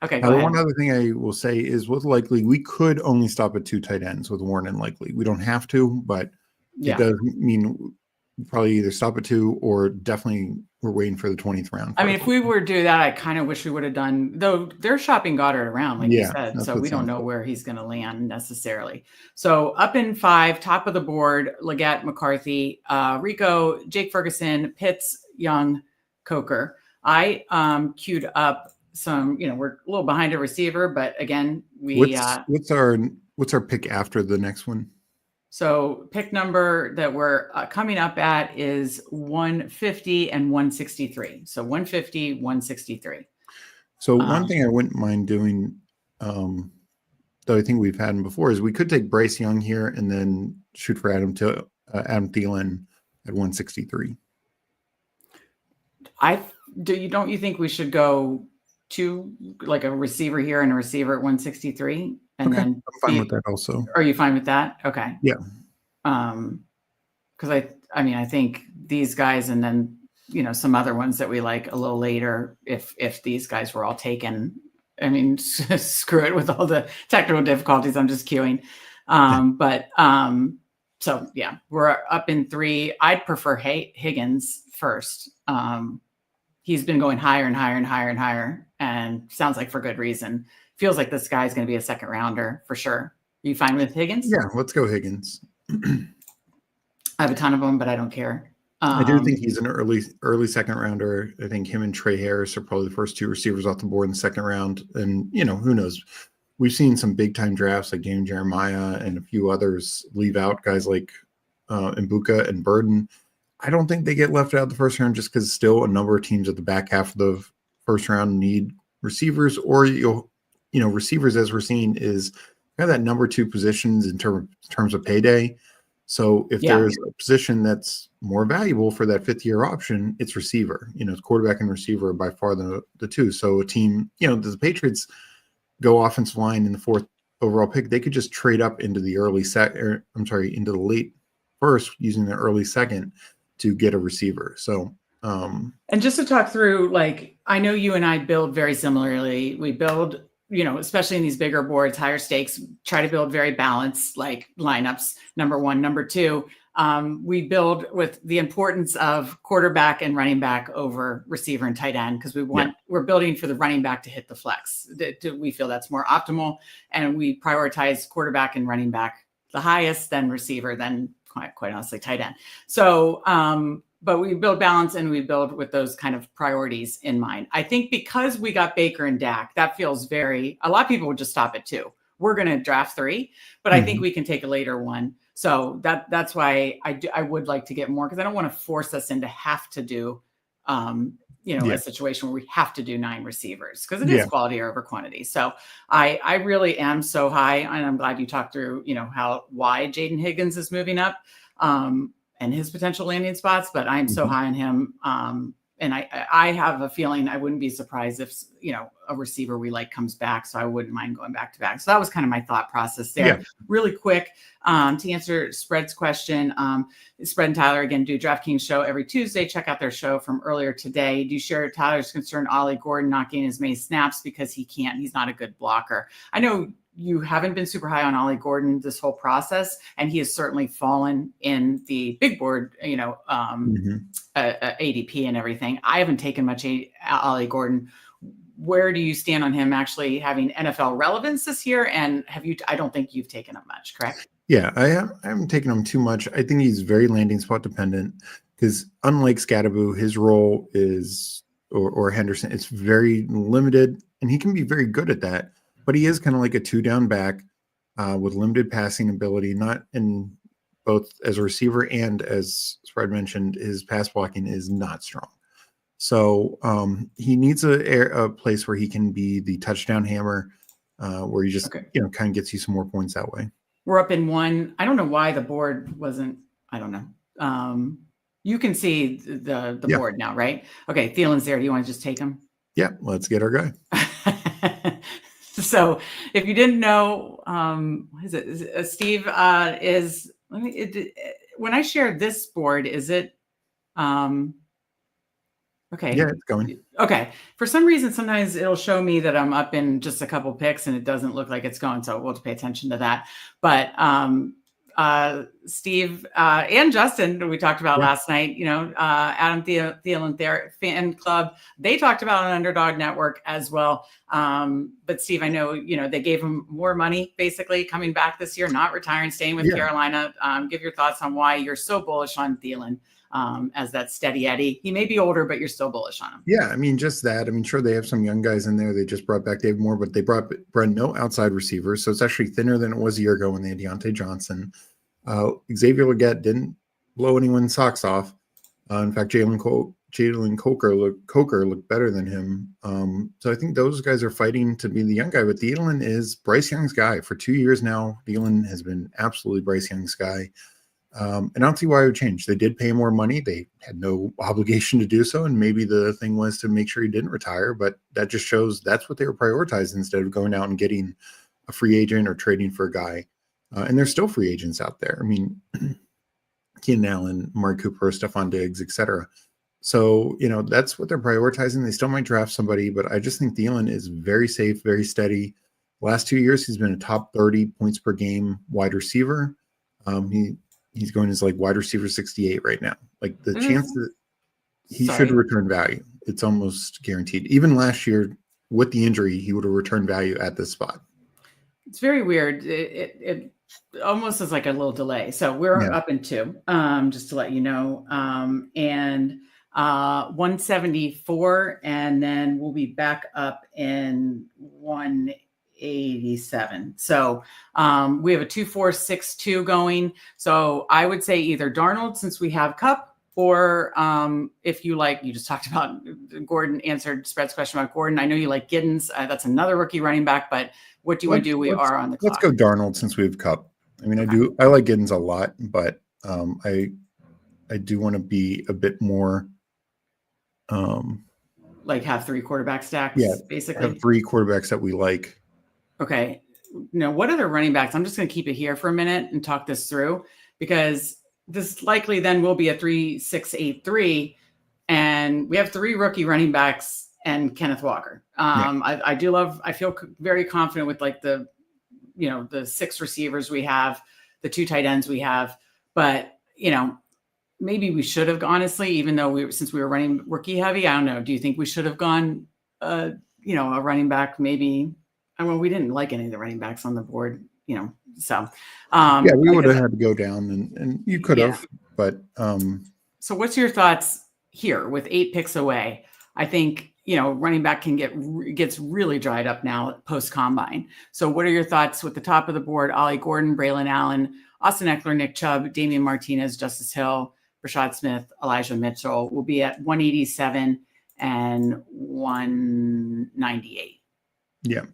Speaker 1: Okay, go ahead.
Speaker 2: One other thing I will say is with Likely, we could only stop at 2 tight ends with Warren and Likely. We don't have to, but it does mean probably either stop at 2 or definitely we're waiting for the 20th round.
Speaker 1: I mean, if we were to do that, I kind of wish we would have done, though they're shopping Goddard around, like you said, so we don't know where he's going to land necessarily. So up in 5, top of the board, Leggett, McCarthy, Rico, Jake Ferguson, Pitts, Young, Coker. I queued up some, we're a little behind a receiver, but again,
Speaker 2: what's our pick after the next one?
Speaker 1: So pick number that we're coming up at is 150 and 163. So 150, 163.
Speaker 2: So one thing I wouldn't mind doing, though I think we've had him before, is we could take Bryce Young here and then shoot for Adam Thielen at 163.
Speaker 1: Don't you think we should go to like a receiver here and a receiver at 163? And
Speaker 2: okay.
Speaker 1: then
Speaker 2: I'm fine with that also.
Speaker 1: Are you fine with that? Okay.
Speaker 2: Yeah.
Speaker 1: Because I think these guys, and then some other ones that we like a little later, if these guys were all taken, I mean, screw it with all the technical difficulties. I'm just queuing. So yeah, we're up in 3. I'd prefer Higgins first. He's been going higher and higher and higher and higher, and sounds like for good reason. Feels like this guy's going to be a second rounder for sure. Are you fine with Higgins?
Speaker 2: Yeah, let's go Higgins.
Speaker 1: I have a ton of them, but I don't care.
Speaker 2: I do think he's an early second rounder. I think him and Trey Harris are probably the first 2 receivers off the board in the second round. And, who knows? We've seen some big time drafts like Daniel Jeremiah and a few others leave out guys like Mbuka and Burden. I don't think they get left out of the first round just because still a number of teams at the back half of the first round need receivers, or receivers, as we're seeing, is kind of that number 2 positions in terms of payday. So if there's a position that's more valuable for that 5th-year option, it's receiver. It's quarterback and receiver by far the 2. So a team, does the Patriots go offensive line in the 4th overall pick? They could just trade up into the into the late first using the early second to get a receiver. So
Speaker 1: and just to talk through, like, I know you and I build very similarly. We build, especially in these bigger boards, higher stakes, try to build very balanced, like, lineups, number 1. Number 2, we build with the importance of quarterback and running back over receiver and tight end, because we're building for the running back to hit the flex. We feel that's more optimal, and we prioritize quarterback and running back the highest, then receiver, then quite honestly tight end. So but we build balance, and we build with those kind of priorities in mind. I think because we got Baker and Dak, that feels a lot of people would just stop at 2. We're going to draft 3, but I think we can take a later one. So that's why I would like to get more, because I don't want to force us into have to do, a situation where we have to do 9 receivers, because it is quality over quantity. So I really am so high, and I'm glad you talked through, why Jaden Higgins is moving up. And his potential landing spots, but I'm so high on him. And I have a feeling I wouldn't be surprised if, a receiver we like comes back. So I wouldn't mind going back to back. So that was kind of my thought process there.
Speaker 2: Yeah.
Speaker 1: Really quick, to answer Spread's question, Spread and Tyler, again, do DraftKings show every Tuesday. Check out their show from earlier today. Do you share Tyler's concern Ollie Gordon not getting as many snaps because he's not a good blocker? I know you haven't been super high on Ollie Gordon this whole process, and he has certainly fallen in the big board, ADP and everything. I haven't taken much Ollie Gordon. Where do you stand on him actually having NFL relevance this year? And I don't think you've taken up much, correct?
Speaker 2: Yeah, I haven't taken him too much. I think he's very landing spot dependent because unlike Scadaboo, his role is or Henderson, it's very limited, and he can be very good at that. But he is kind of like a two down back with limited passing ability, not in both as a receiver and as Fred mentioned, his pass blocking is not strong. So he needs a place where he can be the touchdown hammer, where he just
Speaker 1: Okay.
Speaker 2: kind of gets you some more points that way.
Speaker 1: We're up in one. I don't know why the board wasn't, I don't know. You can see the
Speaker 2: Yeah.
Speaker 1: board now, right? Okay, Thielen's there. Do you want to just take him?
Speaker 2: Yeah, let's get our guy.
Speaker 1: So if you didn't know, what is it? Steve is, when I shared this board, is it, okay.
Speaker 2: Yeah, it's going.
Speaker 1: Okay. For some reason, sometimes it'll show me that I'm up in just a couple picks and it doesn't look like it's going. So we'll have to pay attention to that. But Steve and Justin, we talked about last night, Adam Thielen, their fan club, they talked about an Underdog Network as well. But Steve, I know, they gave him more money basically coming back this year, not retiring, staying with Carolina. Give your thoughts on why you're so bullish on Thielen. As that steady Eddie. He may be older, but you're still bullish on him.
Speaker 2: Yeah, I mean, just that. I mean, sure, they have some young guys in there. They just brought back Dave Moore, but they brought no outside receivers. So it's actually thinner than it was a year ago when they had Deontay Johnson. Xavier Legette didn't blow anyone's socks off. In fact, Jalen Coker looked better than him. So I think those guys are fighting to be the young guy. But Thielen is Bryce Young's guy. For 2 years now, Thielen has been absolutely Bryce Young's guy. And I don't see why it would change. They did pay more money. They had no obligation to do so. And maybe the thing was to make sure he didn't retire. But that just shows that's what they were prioritizing instead of going out and getting a free agent or trading for a guy. And there's still free agents out there. I mean, Keenan Allen, Amari Cooper, Stephon Diggs, etc. So, that's what they're prioritizing. They still might draft somebody, but I just think Thielen is very safe, very steady. Last 2 years, he's been a top 30 points per game wide receiver. He's going as like wide receiver 68 right now. Like the chance that he should return value, it's almost guaranteed. Even last year with the injury, he would have returned value at this spot.
Speaker 1: It's very weird. It almost is like a little delay. So we're up in 2, just to let you know. And 174, and then we'll be back up in 187. So we have a 2-4-6-2 going. So I would say either Darnold, since we have Kupp, or if you like, you just talked about Gordon, answered Spread's question about Gordon. I know you like Giddens. That's another rookie running back, but what do you want to do? We are on the clock.
Speaker 2: Let's go Darnold since we have Kupp. I mean, I like Giddens a lot, but I do want to be a bit more
Speaker 1: like have 3 quarterback stacks, basically.
Speaker 2: Have 3 quarterbacks that we like.
Speaker 1: Okay. Now, what other running backs? I'm just going to keep it here for a minute and talk this through, because this likely then will be a 3-6-8-3, and we have 3 rookie running backs and Kenneth Walker. I feel very confident with like the 6 receivers we have, the 2 tight ends we have, but maybe we should have, honestly, even though since we were running rookie heavy, I don't know. Do you think we should have gone, a running back? Maybe. I mean, we didn't like any of the running backs on the board, so.
Speaker 2: We would have had to go down, and you could have, but.
Speaker 1: So what's your thoughts here with 8 picks away? I think, running back gets really dried up now post combine. So what are your thoughts with the top of the board? Ollie Gordon, Braylon Allen, Austin Eckler, Nick Chubb, Damian Martinez, Justice Hill, Rashad Smith, Elijah Mitchell will be at 187 and 198.
Speaker 2: Yeah.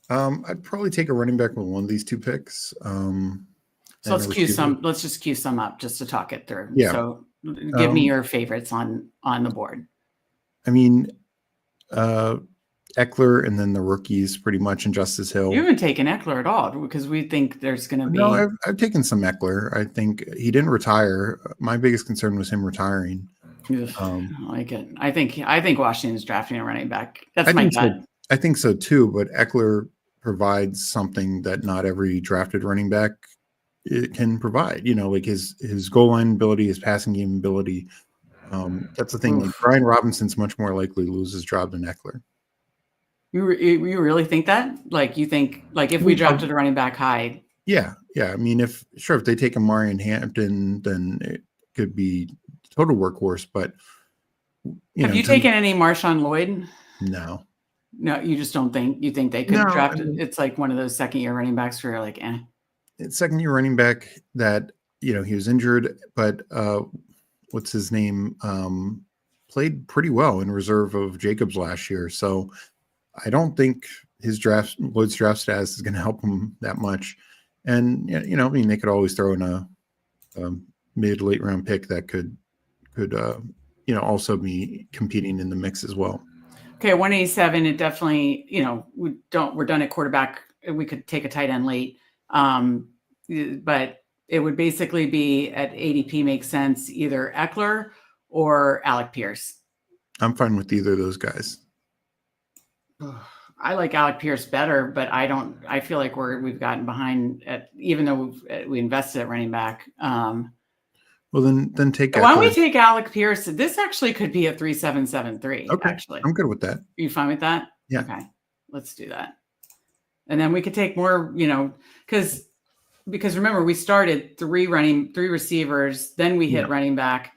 Speaker 2: I'd probably take a running back with one of these 2 picks.
Speaker 1: So let's just cue some up just to talk it through.
Speaker 2: Yeah.
Speaker 1: So give me your favorites on the board.
Speaker 2: I mean, Eckler and then the rookies pretty much, and Justice Hill.
Speaker 1: You haven't taken Eckler at all because we think there's going to be.
Speaker 2: No, I've taken some Eckler. I think he didn't retire. My biggest concern was him retiring.
Speaker 1: I like it. I think Washington's drafting a running back. That's my gut.
Speaker 2: I think so too, but Eckler provides something that not every drafted running back can provide. Like his goal line ability, his passing game ability. That's the thing. Like Brian Robinson's much more likely to lose his job than Eckler.
Speaker 1: You really think that? Like, you think, like, if we drafted a running back high?
Speaker 2: Yeah. Yeah, I mean, if they take Amari and Hampton, then it could be total workhorse. But
Speaker 1: Have you taken any Marshawn Lloyd?
Speaker 2: No.
Speaker 1: No, you just don't think, you think they could
Speaker 2: No,
Speaker 1: draft
Speaker 2: I
Speaker 1: it?
Speaker 2: mean,
Speaker 1: It's like one of those second-year running backs where you're like, eh.
Speaker 2: it's second-year running back that he was injured, but what's his name? Played pretty well in reserve of Jacobs last year. So I don't think Lloyd's draft status is going to help him that much. And I mean, they could always throw in a mid late round pick that could also be competing in the mix as well.
Speaker 1: Okay, 187. It definitely, we're done at quarterback. We could take a tight end late, but it would basically be at ADP makes sense, either Eckler or Alec Pierce.
Speaker 2: I'm fine with either of those guys.
Speaker 1: I like Alec Pierce better, but I feel like we've gotten behind even though we invested at running back.
Speaker 2: Well, then take.
Speaker 1: Why don't we take Alec Pierce? This actually could be a 3773.
Speaker 2: Okay,
Speaker 1: actually,
Speaker 2: I'm good with that. Are
Speaker 1: you fine with that?
Speaker 2: Yeah.
Speaker 1: Okay, let's do that. And then we could take more, because remember we started three receivers, then we hit running back,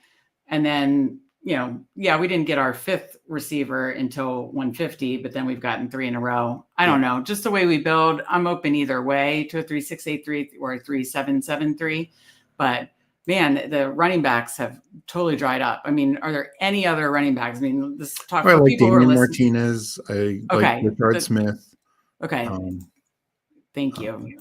Speaker 1: and then we didn't get our fifth receiver until 150, but then we've gotten three in a row. I don't know, just the way we build. I'm open either way to a 3683 or a 3773, but man, the running backs have totally dried up. I mean, are there any other running backs? I mean, let's talk
Speaker 2: about people
Speaker 1: Damian
Speaker 2: Martinez. I like Richard Smith.
Speaker 1: Okay. Thank you.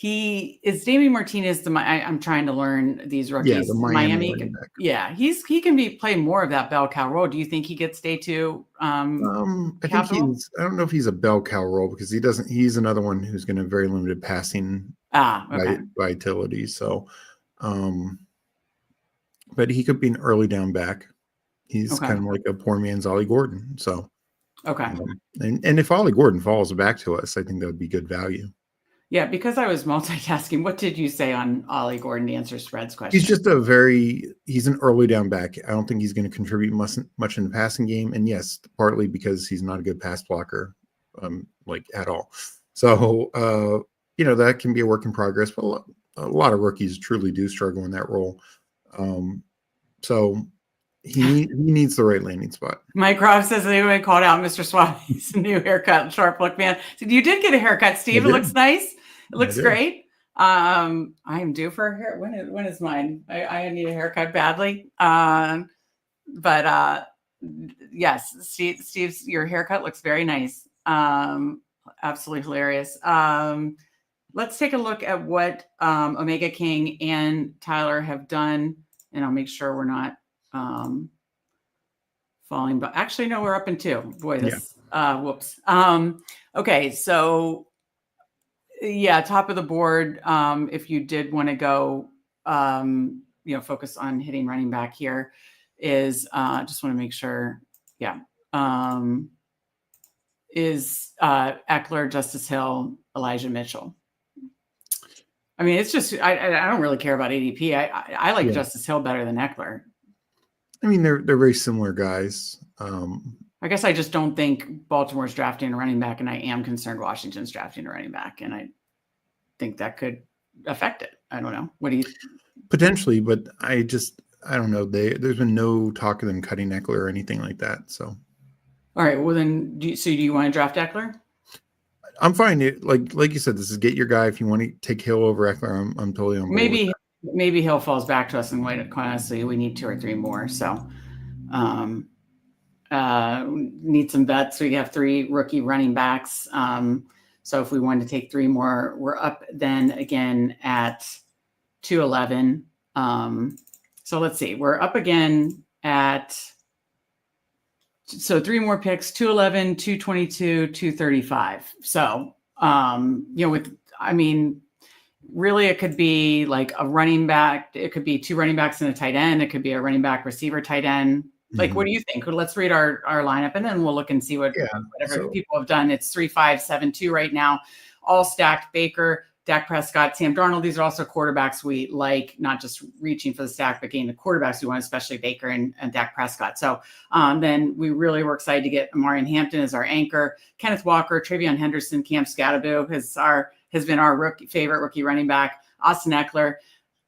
Speaker 1: Damian Martinez. I'm trying to learn these rookies.
Speaker 2: Yeah, the Miami.
Speaker 1: Yeah, he can play more of that bell cow role. Do you think he gets day two? I
Speaker 2: think I don't know if he's a bell cow role because he doesn't. He's another one who's going to have very limited passing vitality. So, but he could be an early down back. He's kind of like a poor man's Ollie Gordon. So, and if Ollie Gordon falls back to us, I think that would be good value.
Speaker 1: Yeah, because I was multitasking. What did you say on Ollie Gordon to answer Spread's question?
Speaker 2: He's just he's an early down back. I don't think he's going to contribute much in the passing game. And yes, partly because he's not a good pass blocker, at all. So, that can be a work in progress, but a lot of rookies truly do struggle in that role. So he needs the right landing spot.
Speaker 1: Mike Ross says they called out Mr. Suave's new haircut, sharp look, man. So you did get a haircut, Steve. It looks nice. It looks great. I am due for a hair. When is mine? I need a haircut badly. But yes, Steve's your haircut looks very nice. Absolutely hilarious. Let's take a look at what Omega King and Tyler have done, and I'll make sure we're not falling. But actually, no, we're up in two. Boy, this whoops. Okay, so top of the board. If you did want to go, focus on hitting running back here, is just want to make sure. Yeah. Is Eckler, Justice Hill, Elijah Mitchell. I mean, it's just I don't really care about ADP. I like Justice Hill better than Eckler.
Speaker 2: I mean, they're very similar guys.
Speaker 1: I guess I just don't think Baltimore's drafting a running back, and I am concerned Washington's drafting a running back, and I think that could affect it. I don't know. What do you?
Speaker 2: Potentially, but I don't know. There's been no talk of them cutting Eckler or anything like that. So,
Speaker 1: all right. Well, then, do you want to draft Eckler?
Speaker 2: I'm fine. Like you said, this is get your guy. If you want to take Hill over Eckler, I'm totally on board.
Speaker 1: Maybe Hill falls back to us, and quite honestly, we need 2 or 3 more. So, need some vets. We have 3 rookie running backs. So if we wanted to take 3 more, we're up then again at 211. So let's see, we're up again at. So 3 more picks, 211, 222, 235. So, really it could be like a running back. It could be 2 running backs and a tight end. It could be a running back receiver, tight end. Like, what do you think? Let's read our lineup and then we'll look and see whatever people have done. It's 3, 5, 7, 2 right now, all stacked. Baker, Dak Prescott, Sam Darnold. These are also quarterbacks we like, not just reaching for the stack, but getting the quarterbacks we want, especially Baker and Dak Prescott. So then we really were excited to get Amari and Hampton as our anchor, Kenneth Walker, Travion Henderson, Cam Scatterbo has has been our favorite rookie running back. Austin Eckler.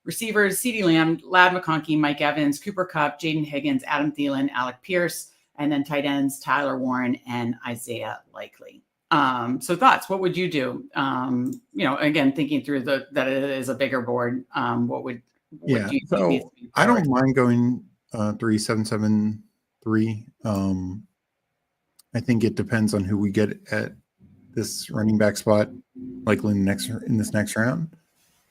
Speaker 1: Receivers, CeeDee Lamb, Ladd McConkey, Mike Evans, Cooper Kupp, Jaden Higgins, Adam Thielen, Alec Pierce, and then tight ends, Tyler Warren and Isaiah Likely. So thoughts, what would you do? Again, thinking through that it is a bigger board, what do you think needs to be
Speaker 2: I don't mind going 3-7-7-3. I think it depends on who we get at this running back spot, likely in this next round.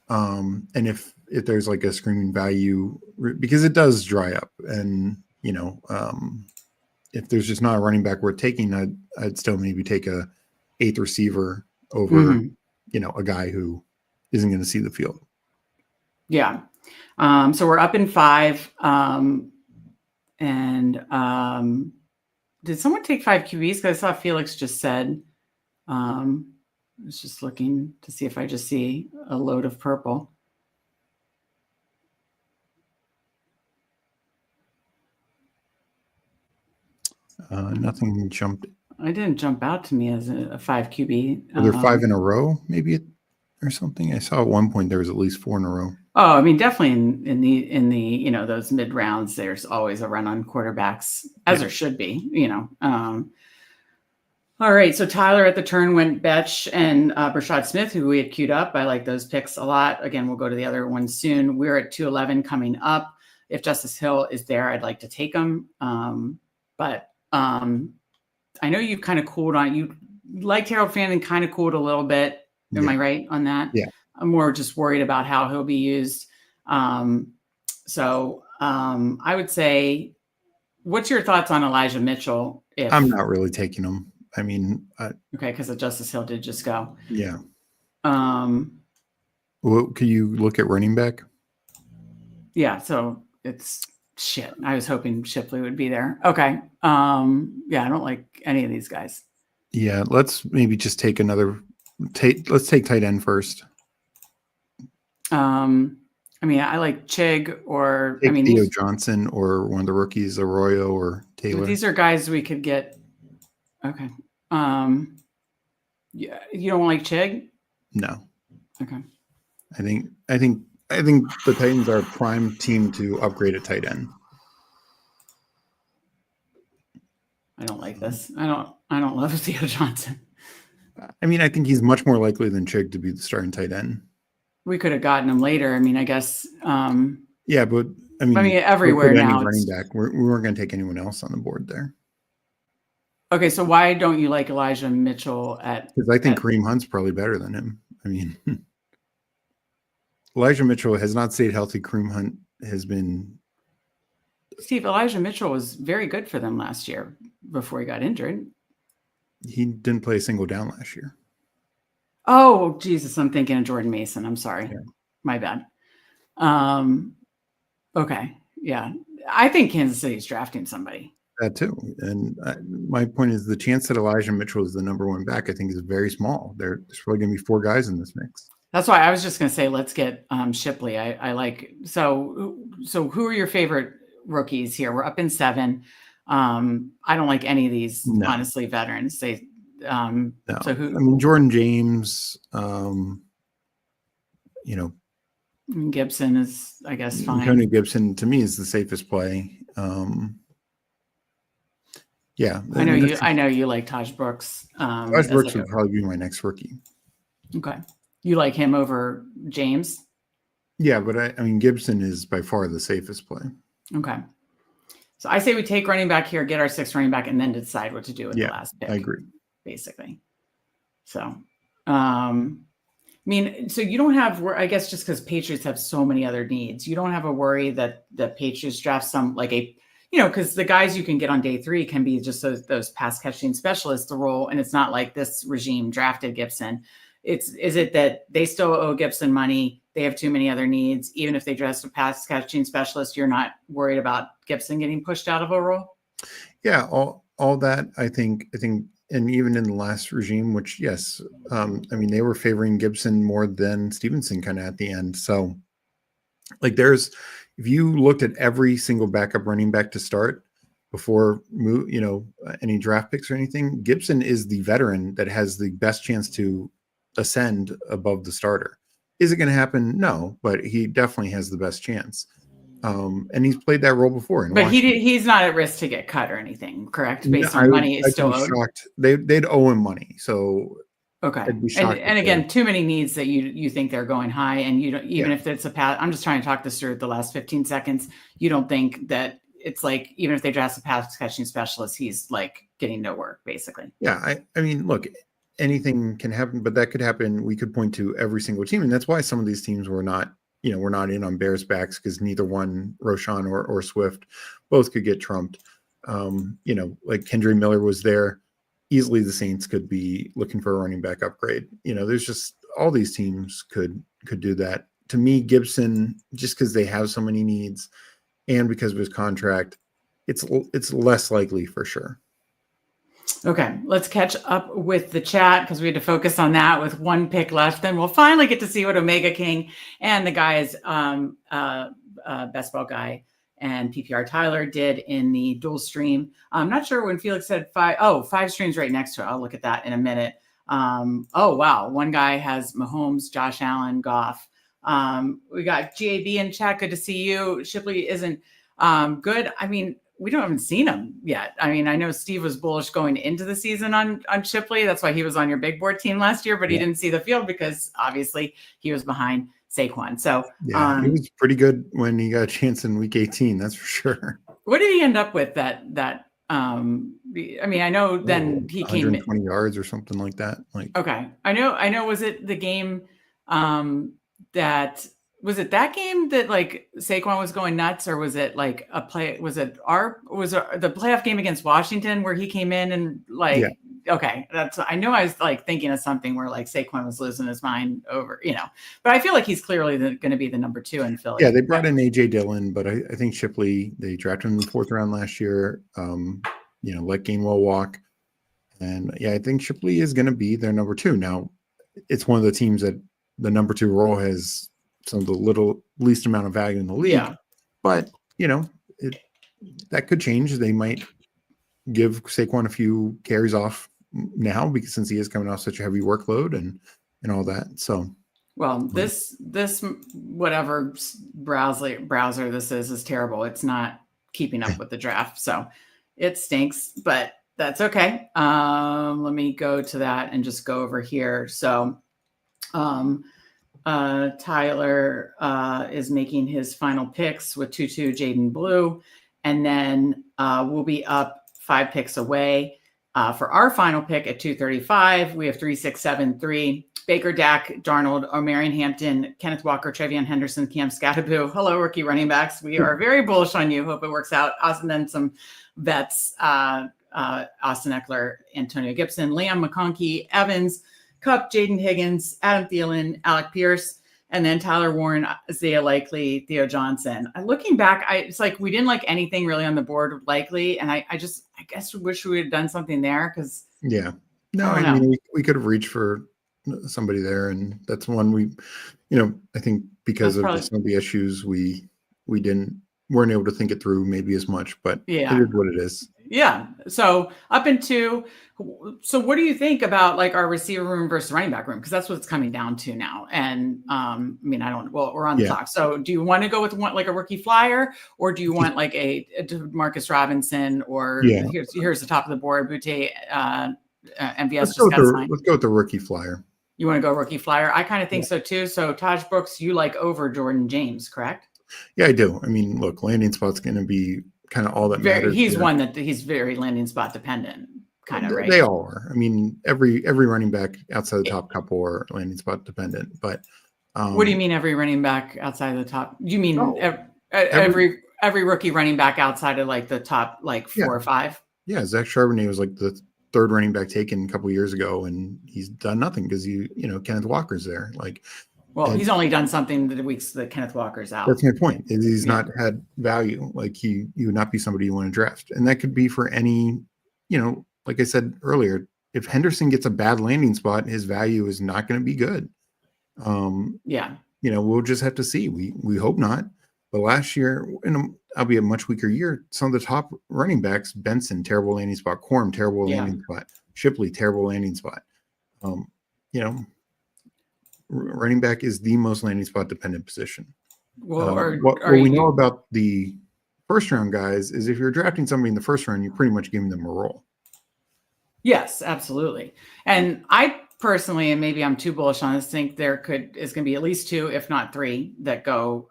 Speaker 2: And if there's like a screaming value, because it does dry up, and if there's just not a running back worth taking, I'd still maybe take a 8th receiver over a guy who isn't going to see the field.
Speaker 1: Yeah. So we're up in 5. Did someone take 5 QBs? Because I saw Felix just said. I was just looking to see if I just see a load of purple.
Speaker 2: Nothing jumped.
Speaker 1: I didn't jump out to me as a 5 QB.
Speaker 2: Were there 5 in a row, maybe, or something? I saw at one point there was at least 4 in a row.
Speaker 1: Oh, I mean, definitely in the those mid rounds, there's always a run on quarterbacks, as there should be. All right, so Tyler at the turn went Betch and Brashad Smith, who we had queued up. I like those picks a lot. Again, we'll go to the other one soon. We're at 211 coming up. If Justice Hill is there, I'd like to take him. But I know you've kind of cooled on. You liked Harold Fanning, kind of cooled a little bit. Am I right on that?
Speaker 2: Yeah.
Speaker 1: I'm more just worried about how he'll be used. So I would say, what's your thoughts on Elijah Mitchell?
Speaker 2: I'm not really taking him. I mean,
Speaker 1: okay, because Justice Hill did just go.
Speaker 2: Yeah. Well, can you look at running back?
Speaker 1: Yeah. So it's shit. I was hoping Shipley would be there. Okay. Yeah, I don't like any of these guys.
Speaker 2: Yeah, let's maybe just take let's take tight end first.
Speaker 1: I mean, I like Chig or
Speaker 2: Theo Johnson or one of the rookies, Arroyo or Taylor.
Speaker 1: These are guys we could get. Okay. Yeah, you don't like Chig?
Speaker 2: No.
Speaker 1: Okay.
Speaker 2: I think the Titans are a prime team to upgrade a tight end.
Speaker 1: I don't like this. I don't love Theo Johnson.
Speaker 2: I mean, I think he's much more likely than Chig to be the starting tight end.
Speaker 1: We could have gotten him later. I mean, I guess.
Speaker 2: Yeah, but I mean
Speaker 1: everywhere now.
Speaker 2: Running back, we weren't going to take anyone else on the board there.
Speaker 1: Okay, so why don't you like Elijah Mitchell
Speaker 2: Because I think Kareem Hunt's probably better than him. I mean, Elijah Mitchell has not stayed healthy. Kareem Hunt has been.
Speaker 1: Steve, Elijah Mitchell was very good for them last year before he got injured.
Speaker 2: He didn't play a single down last year.
Speaker 1: Oh, Jesus, I'm thinking of Jordan Mason. I'm sorry. Yeah. My bad. Okay. Yeah. I think Kansas City's drafting somebody.
Speaker 2: That too. And my point is the chance that Elijah Mitchell is the number 1 back, I think, is very small. There's probably going to be 4 guys in this mix.
Speaker 1: That's why I was just going to say, let's get Shipley. I like, so who are your favorite rookies here? We're up in 7. I don't like any of these, honestly, veterans.
Speaker 2: No.
Speaker 1: So who?
Speaker 2: I mean, Jordan James,
Speaker 1: Gibson is, I guess, fine.
Speaker 2: Tony Gibson to me is the safest play. Yeah,
Speaker 1: I know you like Taj Brooks.
Speaker 2: Taj Brooks would probably be my next rookie.
Speaker 1: Okay, you like him over James?
Speaker 2: Yeah, but I mean Gibson is by far the safest play.
Speaker 1: Okay, so I say we take running back here, get our 6th running back, and then decide what to do with the last pick.
Speaker 2: I agree.
Speaker 1: Basically, so I mean, so you don't have, I guess, just because Patriots have so many other needs, you don't have a worry that the Patriots draft some because the guys you can get on day 3 can be just those pass catching specialists, the role, and it's not like this regime drafted Gibson. Is it that they still owe Gibson money? They have too many other needs. Even if they dress a pass catching specialist, you're not worried about Gibson getting pushed out of a role?
Speaker 2: Yeah, all that I think, and even in the last regime, which yes, I mean they were favoring Gibson more than Stevenson kind of at the end. So, like, if you looked at every single backup running back to start before any draft picks or anything, Gibson is the veteran that has the best chance to ascend above the starter. Is it going to happen? No, but he definitely has the best chance. And he's played that role before in
Speaker 1: But
Speaker 2: Washington.
Speaker 1: he's not at risk to get cut or anything, correct?
Speaker 2: No,
Speaker 1: Based on money is
Speaker 2: I'd
Speaker 1: still
Speaker 2: be
Speaker 1: owed.
Speaker 2: shocked. They'd owe him money, so
Speaker 1: Okay.
Speaker 2: I'd be
Speaker 1: And
Speaker 2: shocked.
Speaker 1: again, too many needs that you think they're going high, and you don't, even
Speaker 2: Yeah.
Speaker 1: if it's a pass. I'm just trying to talk this through the last 15 seconds. You don't think that it's like, even if they draft a pass catching specialist, he's like getting no work, basically.
Speaker 2: Yeah, I mean, look, anything can happen, but that could happen. We could point to every single team, and that's why some of these teams were not, we're not in on Bears backs, because neither one, Roshan or Swift, both could get trumped. Like Kendry Miller was there. Easily the Saints could be looking for a running back upgrade. There's just all these teams could do that. To me, Gibson, just because they have so many needs and because of his contract, it's less likely for sure.
Speaker 1: Okay, let's catch up with the chat because we had to focus on that with one pick left. Then we'll finally get to see what Omega King and the guys, Best Ball Guy and PPR Tyler did in the dual stream. I'm not sure when Felix said 5 streams right next to it. I'll look at that in a minute. Oh, wow. One guy has Mahomes, Josh Allen, Goff. We got GAB in chat. Good to see you. Shipley isn't good. I mean, we haven't seen him yet. I mean, I know Steve was bullish going into the season on Shipley. That's why he was on your big board team last year, but he didn't see the field because obviously he was behind Saquon. So
Speaker 2: yeah, he was pretty good when he got a chance in week 18. That's for sure.
Speaker 1: What did he end up with? I mean, I know then he came
Speaker 2: 120 yards or something like that.
Speaker 1: Okay, I know. Was it the game was it that game that like Saquon was going nuts, or was it like a play? Was it the playoff game against Washington where he came in and like? Yeah. Okay, I know I was like thinking of something where like Saquon was losing his mind over, but I feel like he's clearly going to be the number 2 in Philly.
Speaker 2: Yeah, they brought in AJ Dillon, but I think Shipley, they drafted him in the 4th round last year. Let Gainwell walk, and yeah, I think Shipley is going to be their number 2. Now, it's one of the teams that the number 2 role has some of the least amount of value in the league. Yeah. But that could change. They might give Saquon a few carries off now because since he is coming off such a heavy workload and all that. So
Speaker 1: this whatever browser this is terrible. It's not keeping up with the draft. So it stinks, but that's okay. Let me go to that and just go over here. So Tyler is making his final picks with 2-2 Jaden Blue, and then we'll be up 5 picks away for our final pick at 235. We have 3, 6, 7, 3. Baker, Dak, Darnold, O'Marion Hampton, Kenneth Walker, Trevion Henderson, Cam Scattaboo. Hello, rookie running backs. We are very bullish on you. Hope it works out. And then some vets, Austin Eckler, Antonio Gibson, Liam McConkey, Evans, Kupp, Jaden Higgins, Adam Thielen, Alec Pierce, and then Tyler Warren, Isaiah Likely, Theo Johnson. Looking back, it's like we didn't like anything really on the board Likely, and I guess wish we had done something there because
Speaker 2: I mean we could have reached for somebody there, and that's one we, I think because of some of the issues we weren't able to think it through maybe as much, but it is what it is.
Speaker 1: Yeah. So up into, so what do you think about like our receiver room versus running back room? Because that's what it's coming down to now. And I mean, we're on the clock. So do you want to go with like a rookie flyer, or do you want like a Marcus Robinson, or here's the top of the board, Butte, MVS?
Speaker 2: Let's go with the rookie flyer.
Speaker 1: You want to go rookie flyer? I kind of think so too. So Taj Brooks, you like over Jordan James, correct?
Speaker 2: Yeah, I do. I mean, look, landing spot's going to be kind of all that matters.
Speaker 1: He's one that he's very landing spot dependent, kind of, right?
Speaker 2: They all are. I mean, every running back outside the top couple are landing spot dependent. But
Speaker 1: what do you mean every running back outside of the top? Do you mean every rookie running back outside of like the top 4 or 5?
Speaker 2: Yeah, Zach Charbonnet was like the 3rd running back taken a couple of years ago, and he's done nothing because Kenneth Walker's there.
Speaker 1: He's only done something the weeks that Kenneth Walker's out.
Speaker 2: That's my point. He's not had value. Like he would not be somebody you want to draft. And that could be for any, like I said earlier, if Henderson gets a bad landing spot, his value is not going to be good. We'll just have to see. We hope not. But last year, I'll be a much weaker year. Some of the top running backs, Benson, terrible landing spot. Corm, terrible landing spot. Shipley, terrible landing spot. running back is the most landing spot dependent position.
Speaker 1: Well,
Speaker 2: What we know about the first round guys is if you're drafting somebody in the first round, you're pretty much giving them a role.
Speaker 1: Yes, absolutely. And I personally, and maybe I'm too bullish on this, think there is going to be at least 2, if not 3, that go.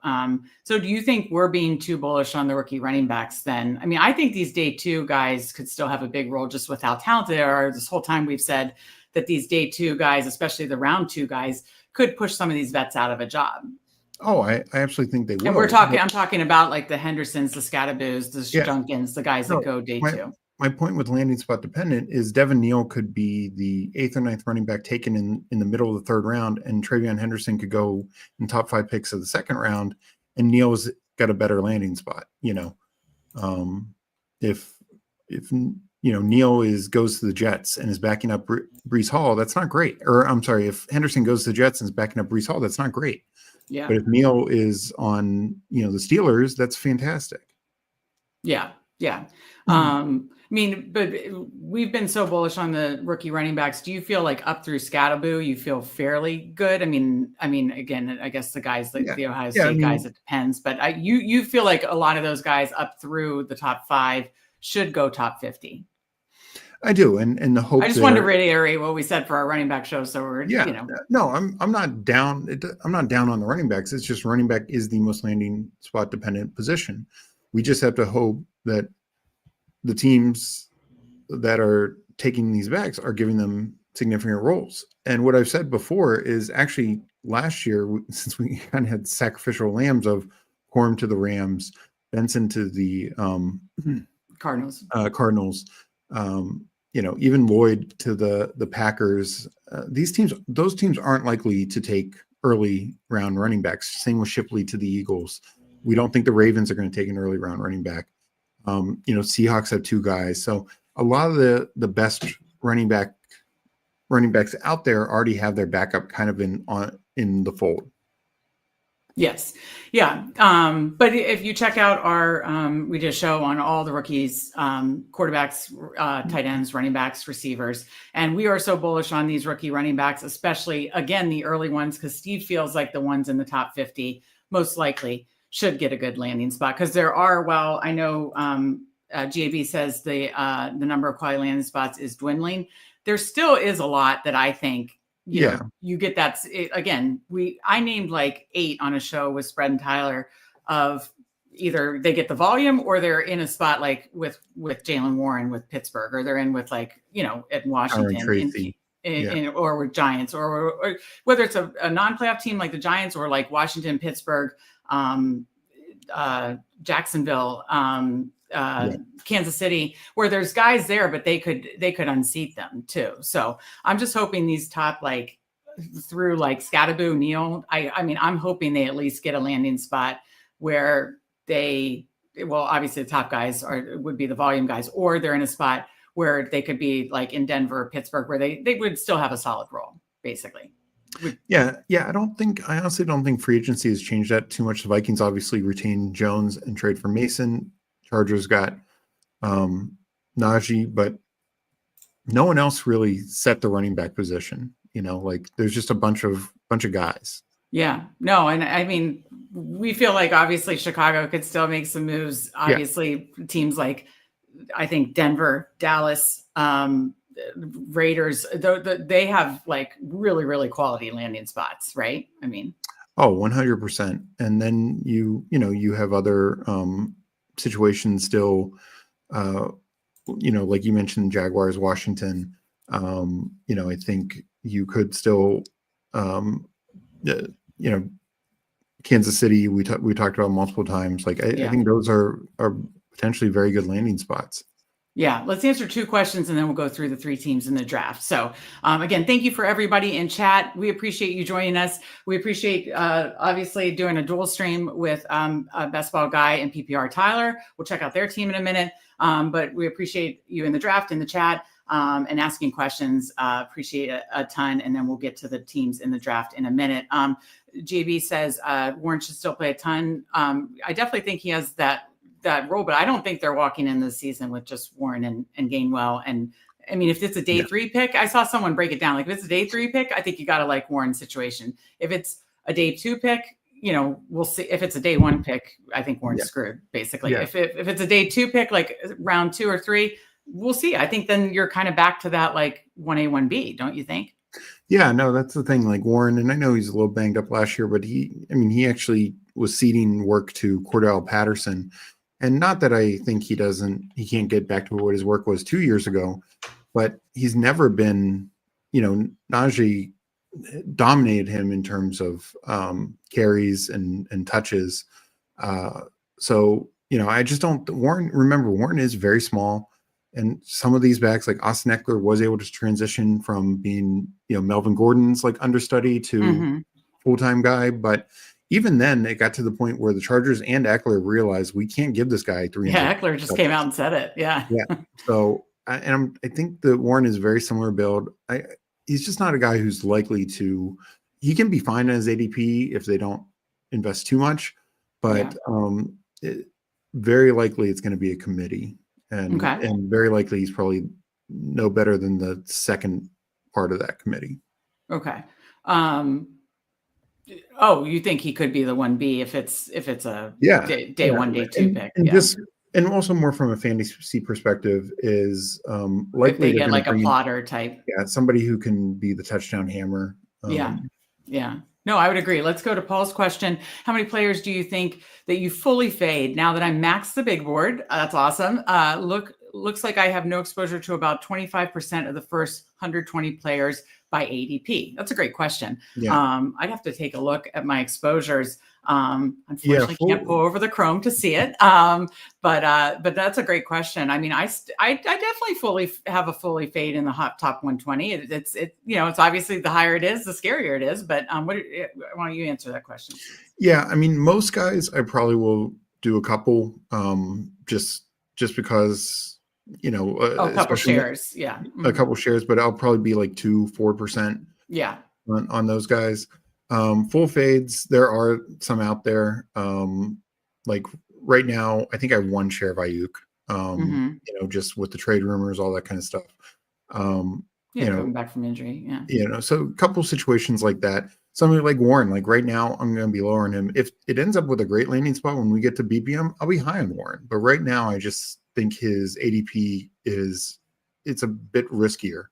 Speaker 1: So do you think we're being too bullish on the rookie running backs then? I mean, I think these day 2 guys could still have a big role just with how talented they are. This whole time we've said that these day 2 guys, especially the round 2 guys, could push some of these vets out of a job.
Speaker 2: Oh, I absolutely think they will.
Speaker 1: And I'm talking about like the Hendersons, the Scadaboos, the Junkins, the guys that go day 2.
Speaker 2: My point with landing spot dependent is Devin Neal could be the 8th or 9th running back taken in the middle of the 3rd round, and Travion Henderson could go in top 5 picks of the 2nd round, and Neal's got a better landing spot. If Neal goes to the Jets and is backing up Breece Hall, that's not great. Or I'm sorry, if Henderson goes to the Jets and is backing up Breece Hall, that's not great.
Speaker 1: Yeah.
Speaker 2: But if Neal is on the Steelers, that's fantastic.
Speaker 1: Yeah. Yeah. I mean, but we've been so bullish on the rookie running backs. Do you feel like up through Scadaboo, you feel fairly good? I mean, again, I guess the guys like the Ohio State guys, it depends. But you feel like a lot of those guys up through the top 5 should go top 50.
Speaker 2: I do, and the hope.
Speaker 1: I just wanted to reiterate what we said for our running back show. So we're
Speaker 2: no, I'm not down. I'm not down on the running backs. It's just running back is the most landing spot dependent position. We just have to hope that the teams that are taking these backs are giving them significant roles. And what I've said before is actually last year, since we kind of had sacrificial lambs of Corum to the Rams, Benson to the
Speaker 1: Cardinals,
Speaker 2: even Lloyd to the Packers. Those teams aren't likely to take early round running backs. Same with Shipley to the Eagles. We don't think the Ravens are going to take an early round running back. Seahawks have 2 guys. So a lot of the best running backs out there already have their backup kind of in the fold.
Speaker 1: Yes. Yeah. But if you check out our, we did a show on all the rookies, quarterbacks, tight ends, running backs, receivers. And we are so bullish on these rookie running backs, especially again, the early ones, because Steve feels like the ones in the top 50 most likely should get a good landing spot. Because there are, I know GAB says the number of quality landing spots is dwindling. There still is a lot that I think, you get that. Again, I named like 8 on a show with Spread and Tyler of either they get the volume or they're in a spot like with Jaylen Warren with Pittsburgh, or they're in with at Washington or with Giants, or whether it's a non-playoff team like the Giants or like Washington, Pittsburgh, Jacksonville, Kansas City, where there's guys there, but they could unseat them too. So I'm just hoping these top through Scadaboo, Neal. I'm hoping they at least get a landing spot where obviously the top guys would be the volume guys, or they're in a spot where they could be like in Denver, Pittsburgh, where they would still have a solid role, basically.
Speaker 2: Yeah. I honestly don't think free agency has changed that too much. The Vikings obviously retained Jones and trade for Mason. Chargers got Najee, but no one else really set the running back position. There's just a bunch of guys.
Speaker 1: Yeah, no. And we feel like obviously Chicago could still make some moves. Obviously teams like, I think Denver, Dallas, Raiders, they have really, really quality landing spots, right?
Speaker 2: 100%. And then you have other situations still, like you mentioned, Jaguars, Washington. I think you could still, Kansas City, we talked about multiple times. I think those are potentially very good landing spots.
Speaker 1: Yeah, let's answer 2 questions and then we'll go through the 3 teams in the draft. So again, thank you for everybody in chat. We appreciate you joining us. We appreciate obviously doing a dual stream with a Best Ball Guy and PPR Tyler. We'll check out their team in a minute. But we appreciate you in the draft, in the chat, and asking questions. Appreciate it a ton. And then we'll get to the teams in the draft in a minute. JB says Warren should still play a ton. I definitely think he has that that role, but I don't think they're walking in this season with just Warren and Gainwell. And I mean, if it's a day 3 pick, I saw someone break it down. Like if it's a day 3 pick, I think you got to like Warren's situation. If it's a day 2 pick, we'll see. If it's a day 1 pick, I think Warren's screwed basically. If it's a day 2 pick, like round 2 or 3, we'll see. I think then you're kind of back to that like 1A, 1B, don't you think?
Speaker 2: Yeah, no, that's the thing. Like Warren, and I know he's a little banged up last year, but he actually was ceding work to Cordell Patterson. And not that I think he can't get back to what his work was 2 years ago, but he's never been, Najee dominated him in terms of carries and touches. So, I just don't, Warren is very small. And some of these backs, like Austin Eckler, was able to transition from being, Melvin Gordon's like understudy to full-time guy. But even then, it got to the point where the Chargers and Eckler realized we can't give this guy 300.
Speaker 1: Yeah, Eckler just came out and said it. Yeah.
Speaker 2: Yeah. So, I think that Warren is very similar build. He's just not a guy who's likely to. He can be fine as ADP if they don't invest too much, but very likely it's going to be a committee. And very likely he's probably no better than the second part of that committee.
Speaker 1: Okay. You think he could be the 1B if it's a day 1, day 2 pick?
Speaker 2: And also more from a fantasy perspective is likely
Speaker 1: if they get like a plotter type.
Speaker 2: Yeah, somebody who can be the touchdown hammer.
Speaker 1: Yeah. No, I would agree. Let's go to Paul's question. How many players do you think that you fully fade now that I maxed the big board? That's awesome. Looks like I have no exposure to about 25% of the first 120 players by ADP. That's a great question. Yeah. I'd have to take a look at my exposures. Unfortunately, can't pull over the Chrome to see it. But that's a great question. I mean, I definitely have a fully fade in the top 120. It's obviously the higher it is, the scarier it is. But why don't you answer that question?
Speaker 2: Yeah, I mean, most guys I probably will do a couple, just because
Speaker 1: a couple shares,
Speaker 2: a couple shares, but I'll probably be like 2-4%.
Speaker 1: Yeah,
Speaker 2: on those guys. Full fades, there are some out there. Like right now, I think I have 1 share of Ayuk. Just with the trade rumors, all that kind of stuff.
Speaker 1: Coming back from injury. Yeah.
Speaker 2: So a couple situations like that. Somebody like Warren, like right now, I'm going to be lowering him. If it ends up with a great landing spot when we get to BPM, I'll be high on Warren. But right now, I just think his ADP it's a bit riskier.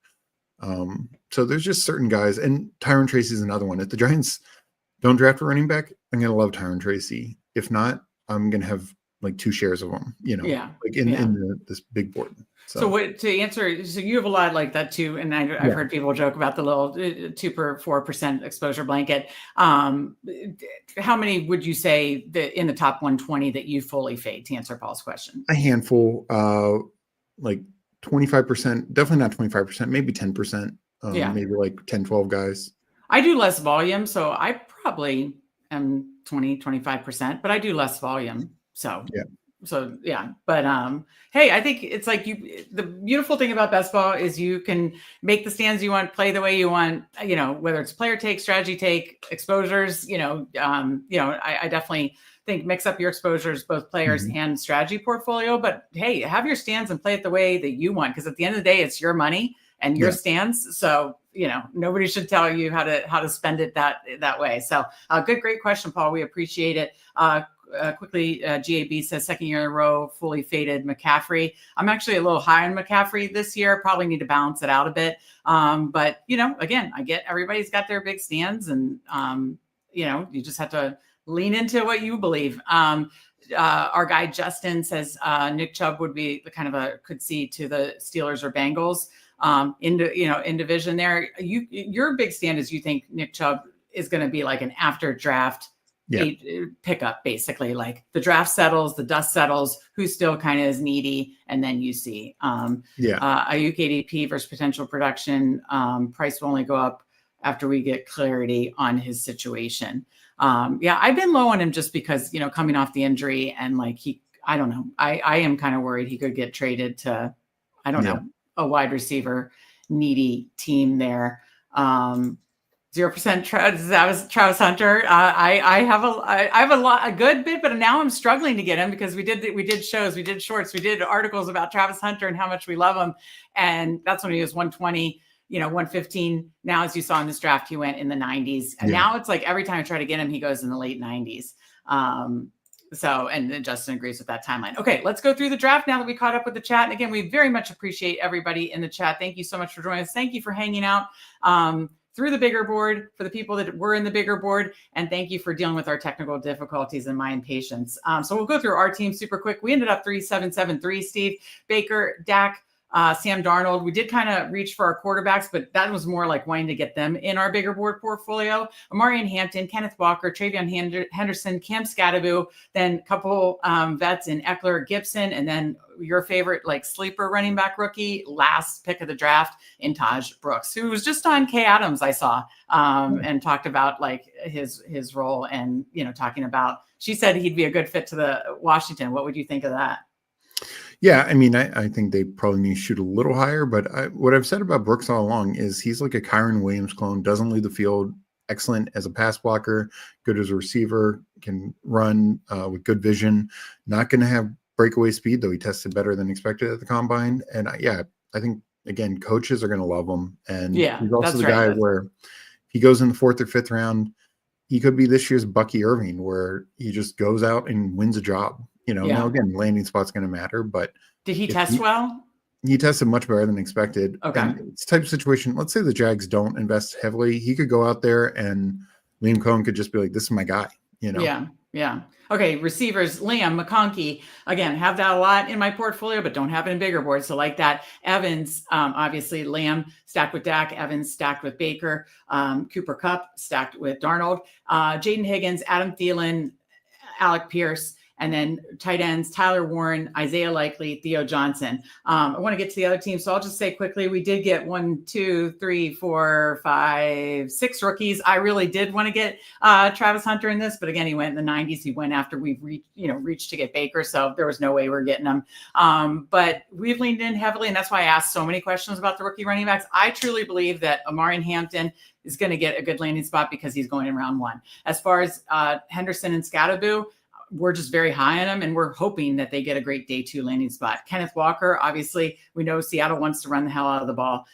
Speaker 2: So there's just certain guys, and Tyron Tracy is another one. If the Giants don't draft a running back, I'm going to love Tyron Tracy. If not, I'm going to have like 2 shares of them, like in this big board.
Speaker 1: So what to answer? So you have a lot like that too, and I've heard people joke about the little 2-4% exposure blanket. How many would you say that in the top 120 that you fully fade? To answer Paul's question,
Speaker 2: a handful, like 25%, definitely not 25%, maybe 10%. Maybe like 10, 12 guys.
Speaker 1: I do less volume, so I probably am 20-25%, but I do less volume. So but hey, I think it's like the beautiful thing about best ball is you can make the stands you want, play the way you want, whether it's player take, strategy take, exposures, I definitely think mix up your exposures, both players and strategy portfolio, but hey, have your stands and play it the way that you want. Cause at the end of the day, it's your money and your stands. So, nobody should tell you how to spend it that way. So great question, Paul. We appreciate it. Quickly, GAB says second year in a row, fully faded McCaffrey. I'm actually a little high on McCaffrey this year. Probably need to balance it out a bit. But again, I get everybody's got their big stands and, you just have to lean into what you believe. Our guy Justin says Nick Chubb would be the kind of could see to the Steelers or Bengals in division there. Your big stand is you think Nick Chubb is going to be like an after draft pickup, basically like the draft settles, the dust settles, who still kind of is needy, and then you see Ayuk ADP versus potential production. Price will only go up after we get clarity on his situation. I've been low on him just because, coming off the injury and like I don't know. I am kind of worried he could get traded to, I don't know, a wide receiver needy team there. 0% Travis Hunter. I have a good bit, but now I'm struggling to get him because we did shows, we did shorts, we did articles about Travis Hunter and how much we love him, and that's when he was 120, 115. Now, as you saw in this draft, he went in the 90s, and now it's like every time I try to get him, he goes in the late 90s. So, and Justin agrees with that timeline. Okay, let's go through the draft now that we caught up with the chat. And again, we very much appreciate everybody in the chat. Thank you so much for joining us. Thank you for hanging out through the bigger board for the people that were in the bigger board. And thank you for dealing with our technical difficulties and my impatience. So we'll go through our team super quick. We ended up 3-7-7-3, Steve, Baker, Dak, Sam Darnold. We did kind of reach for our quarterbacks, but that was more like wanting to get them in our bigger board portfolio. Amari Hampton, Kenneth Walker, Travion Henderson, Cam Scadaboo, then a couple vets in Eckler, Gibson, and then your favorite like sleeper running back rookie, last pick of the draft in Taj Brooks, who was just on Kay Adams, I saw, and talked about like his role and, talking about, she said he'd be a good fit to the Washington. What would you think of that?
Speaker 2: Yeah, I mean, I think they probably need to shoot a little higher, but what I've said about Brooks all along is he's like a Kyron Williams clone, doesn't leave the field, excellent as a pass blocker, good as a receiver, can run with good vision, not going to have breakaway speed, though he tested better than expected at the combine. And I think, again, coaches are going to love him. And he's also the guy where he goes in the 4th or 5th round, he could be this year's Bucky Irving, where he just goes out and wins a job. Now again, landing spot's going to matter, but
Speaker 1: did he test well?
Speaker 2: He tested much better than expected.
Speaker 1: Okay.
Speaker 2: And it's the type of situation, let's say the Jags don't invest heavily. He could go out there and Liam Cohen could just be like, this is my guy,
Speaker 1: Yeah. Okay. Receivers, Liam, McConkey, again, have that a lot in my portfolio, but don't have it in bigger boards. So like that. Evans, obviously Liam stacked with Dak, Evans stacked with Baker, Cooper Kupp stacked with Darnold, Jaden Higgins, Adam Thielen, Alec Pierce, and then tight ends, Tyler Warren, Isaiah Likely, Theo Johnson. I want to get to the other team. So I'll just say quickly, we did get 1, 2, 3, 4, 5, 6 rookies. I really did want to get Travis Hunter in this, but again, he went in the 90s. He went after we've reached to get Baker. So there was no way we're getting him. But we've leaned in heavily, and that's why I asked so many questions about the rookie running backs. I truly believe that Amari Hampton is going to get a good landing spot because he's going in round 1. As far as Henderson and Scadaboo, we're just very high on them, and we're hoping that they get a great day 2 landing spot. Kenneth Walker, obviously, we know Seattle wants to run the hell out of the ball.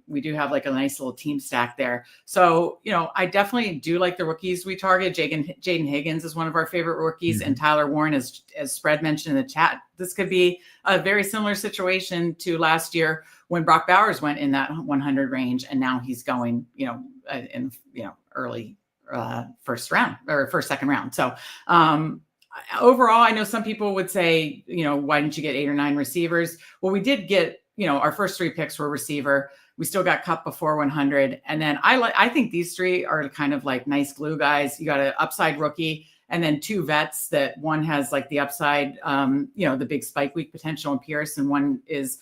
Speaker 1: We do have like a nice little team stack there. So, I definitely do like the rookies we target. Jaden Higgins is one of our favorite rookies, and Tyler Warren, as Spread mentioned in the chat. This could be a very similar situation to last year when Brock Bowers went in that 100 range, and now he's going, in early first round or second round. So overall, I know some people would say, why didn't you get 8 or 9 receivers? Well, we did get, our first 3 picks were receiver. We still got Kupp before 100. And then I think these 3 are kind of like nice glue guys. You got an upside rookie and then 2 vets that one has like the upside, the big spike week potential in Pierce, and one is,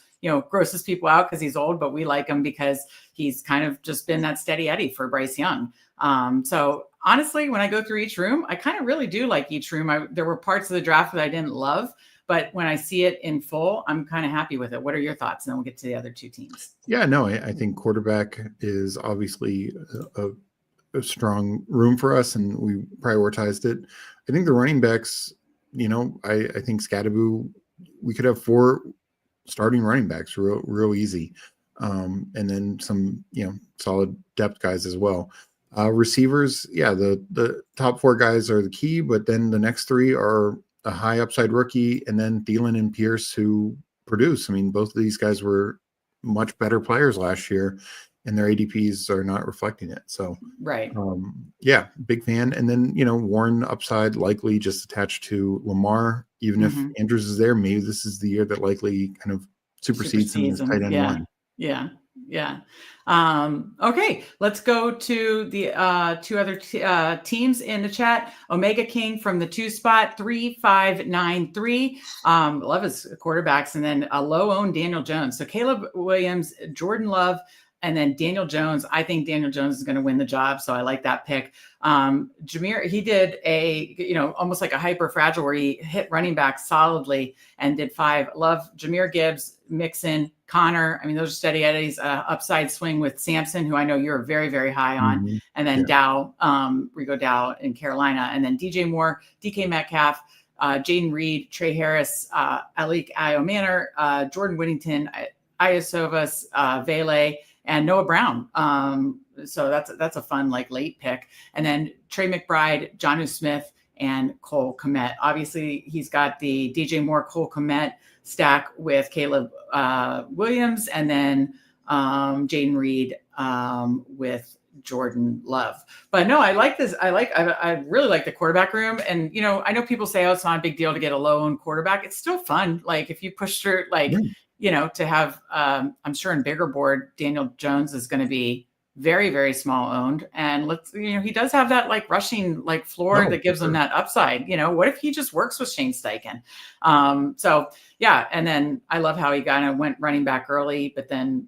Speaker 1: grosses people out because he's old, but we like him because he's kind of just been that steady Eddie for Bryce Young. So honestly, when I go through each room, I kind of really do like each room. There were parts of the draft that I didn't love, but when I see it in full, I'm kind of happy with it. What are your thoughts? And then we'll get to the other 2 teams. Yeah, no,
Speaker 2: I think quarterback is obviously a strong room for us, and we prioritized it. I think the running backs, I think Scadaboo, we could have 4 starting running backs real easy. And then some, solid depth guys as well. Receivers, the top 4 guys are the key, but then the next 3 are a high upside rookie, and then Thielen and Pierce who produce. I mean, both of these guys were much better players last year, and their ADPs are not reflecting it. So,
Speaker 1: right.
Speaker 2: Big fan. And then, Warren upside likely just attached to Lamar. Even if Andrews is there, maybe this is the year that likely kind of supersedes him as tight end 1.
Speaker 1: Yeah. Okay, let's go to the 2 other teams in the chat. Omega King from the 2 spot, 3593. Love his quarterbacks, and then a low-owned Daniel Jones. So Caleb Williams, Jordan Love, and then Daniel Jones. I think Daniel Jones is going to win the job, so I like that pick. Jameer, he did almost like a hyper fragile where he hit running back solidly and did 5. Love Jameer Gibbs, Mixon, Connor. I mean, those are steady Eddies. Upside swing with Sampson, who I know you're very, very high on.
Speaker 2: Mhm.
Speaker 1: And then Dow, Rigo Dow in Carolina. And then DJ Moore, DK Metcalf, Jaden Reed, Trey Harris, Alik Iomanor, Jordan Whittington, Iosovas, Vele, and Noah Brown. So that's a fun like late pick. And then Trey McBride, Jonnu Smith, and Cole Kmet. Obviously, he's got the DJ Moore, Cole Kmet stack with Caleb Williams, and then Jaden Reed with Jordan Love. But no, I like this. I really like the quarterback room. And, I know people say, oh, it's not a big deal to get a low-owned quarterback. It's still fun. Like if you push through, to have, I'm sure in bigger board, Daniel Jones is going to be very, very small owned. And he does have that like rushing like floor that gives him that upside. What if he just works with Shane Steichen? So yeah. And then I love how he kind of went running back early, but then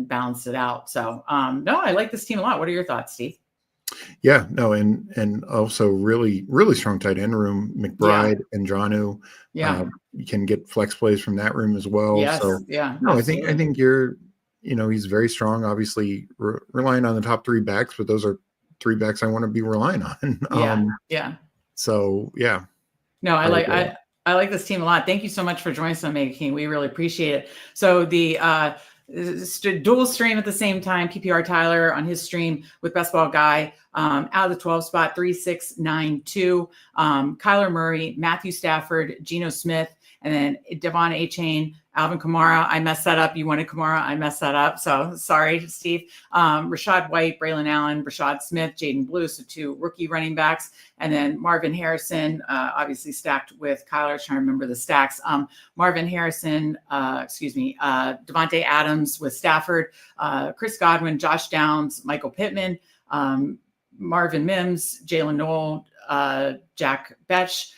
Speaker 1: balanced it out. So no, I like this team a lot. What are your thoughts, Steve?
Speaker 2: Yeah, no, and also really, really strong tight end room. McBride and Jonnu.
Speaker 1: Yeah.
Speaker 2: You can get flex plays from that room as well.
Speaker 1: Yes,
Speaker 2: so
Speaker 1: yeah.
Speaker 2: No, absolutely. I think you're, he's very strong, obviously relying on the top three backs, but those are three backs I want to be relying on.
Speaker 1: Yeah.
Speaker 2: So yeah.
Speaker 1: No, I like this team a lot. Thank you so much for joining us on Mega King. We really appreciate it. So the dual stream at the same time, PPR Tyler on his stream with Best Ball Guy, out of the 12 spot, 3692, Kyler Murray, Matthew Stafford, Geno Smith, and then Devon A-Chain, Alvin Kamara. I messed that up. You wanted Kamara. I messed that up. So sorry, Steve. Rashad White, Braylon Allen, Rashad Smith, Jaden Blue, so 2 rookie running backs. And then Marvin Harrison, obviously stacked with Kyler. Trying to remember the stacks. Marvin Harrison, Devontae Adams with Stafford, Chris Godwin, Josh Downs, Michael Pittman, Marvin Mims, Jalen Noel, Jack Betch,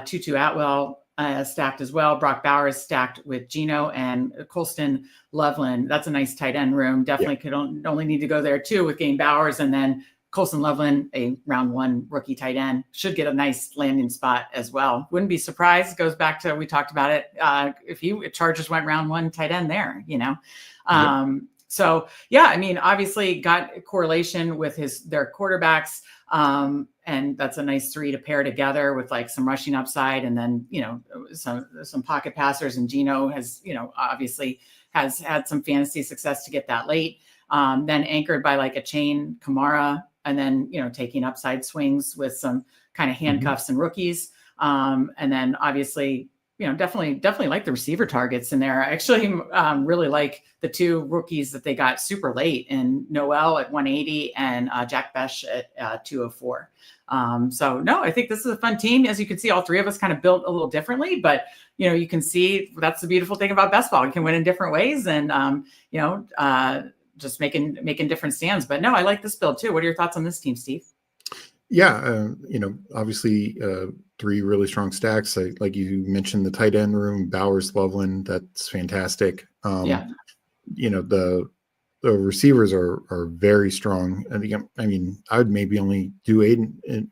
Speaker 1: Tutu Atwell, stacked as well. Brock Bowers stacked with Geno, and Colston Loveland. That's a nice tight end room. Definitely could only need to go there too with Gabe Bowers, and then Colston Loveland, a round 1 rookie tight end, should get a nice landing spot as well. Wouldn't be surprised. It goes back to, we talked about it. If Chargers went round 1 tight end there, So yeah, I mean, obviously got a correlation with their quarterbacks. And that's a nice 3 to pair together with like some rushing upside, and then, some pocket passers, and Geno has, obviously has had some fantasy success to get that late. Then anchored by like a chain Kamara, and then, taking upside swings with some kind of handcuffs and rookies. And then obviously, definitely like the receiver targets in there. I actually really like the 2 rookies that they got super late, in Noel at 180 and Jack Besh at 204. So no, I think this is a fun team. As you can see, all 3 of us kind of built a little differently, but you can see that's the beautiful thing about best ball. You can win in different ways, and just making different stands. But no, I like this build too. What are your thoughts on this team, Steve?
Speaker 2: Yeah, obviously 3 really strong stacks. Like you mentioned, the tight end room, Bowers, Loveland, that's fantastic. The receivers are very strong. I mean, I would maybe only do 8 and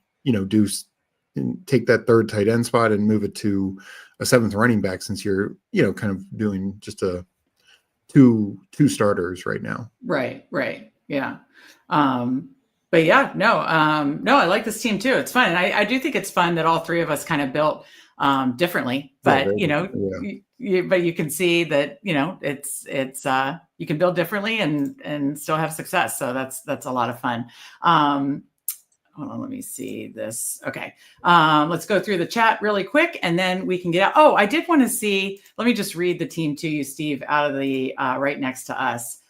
Speaker 2: take that 3rd tight end spot and move it to a 7th running back, since you're, kind of doing just a two starters right now. Right.
Speaker 1: Yeah. But yeah, no, I like this team too. It's fun. And I do think it's fun that all 3 of us kind of built differently, but but you can see that, it's you can build differently and still have success. So that's a lot of fun. Hold on, let me see this. Okay. Let's go through the chat really quick, and then we can get out. Oh, I did want to see, let me just read the team to you, Steve, out of the right next to us.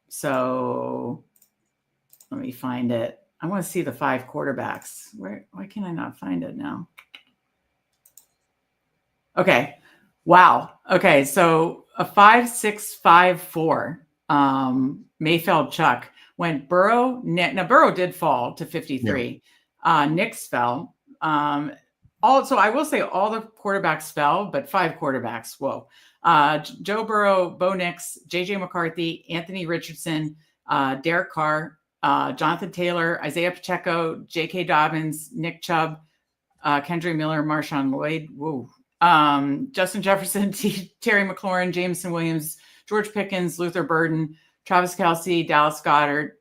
Speaker 1: So let me find it. I want to see the 5 quarterbacks. Why can I not find it now? Okay. Wow. Okay. So a 5-6-5-4, Mayfeld Chuck went Burrow. Now Burrow did fall to 53. Yeah. Nix fell. So I will say all the quarterbacks fell, but 5 quarterbacks. Whoa. Joe Burrow, Bo Nix, JJ McCarthy, Anthony Richardson, Derek Carr, Jonathan Taylor, Isaiah Pacheco, J.K. Dobbins, Nick Chubb, Kendra Miller, Marshawn Lloyd. Whoa. Justin Jefferson, Terry McLaurin, Jameson Williams, George Pickens, Luther Burden, Travis Kelce, Dallas Goedert,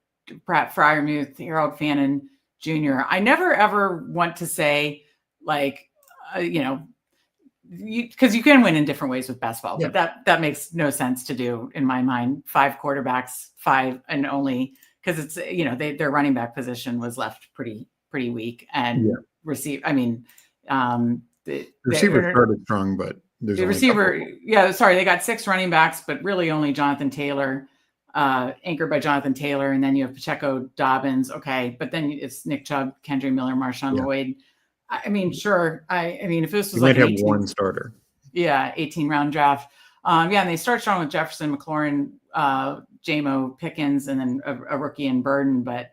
Speaker 1: Pratt Fryermuth, Harold Fannin Jr. I never ever want to say like, because you can win in different ways with basketball, but that makes no sense to do in my mind. 5 quarterbacks, 5 and only because it's their running back position was left pretty weak and receive. I mean, the
Speaker 2: receiver started strong, but there's
Speaker 1: the receiver. They got 6 running backs, but really only Jonathan Taylor, anchored by Jonathan Taylor, and then you have Pacheco, Dobbins. Okay, but then it's Nick Chubb, Kendrick Miller, Marshawn Lloyd. I mean, sure. I mean, if this was like
Speaker 2: have 1 starter,
Speaker 1: 18-round draft. And they start strong with Jefferson, McLaurin, J-Mo, Pickens, and then a rookie in Burden. But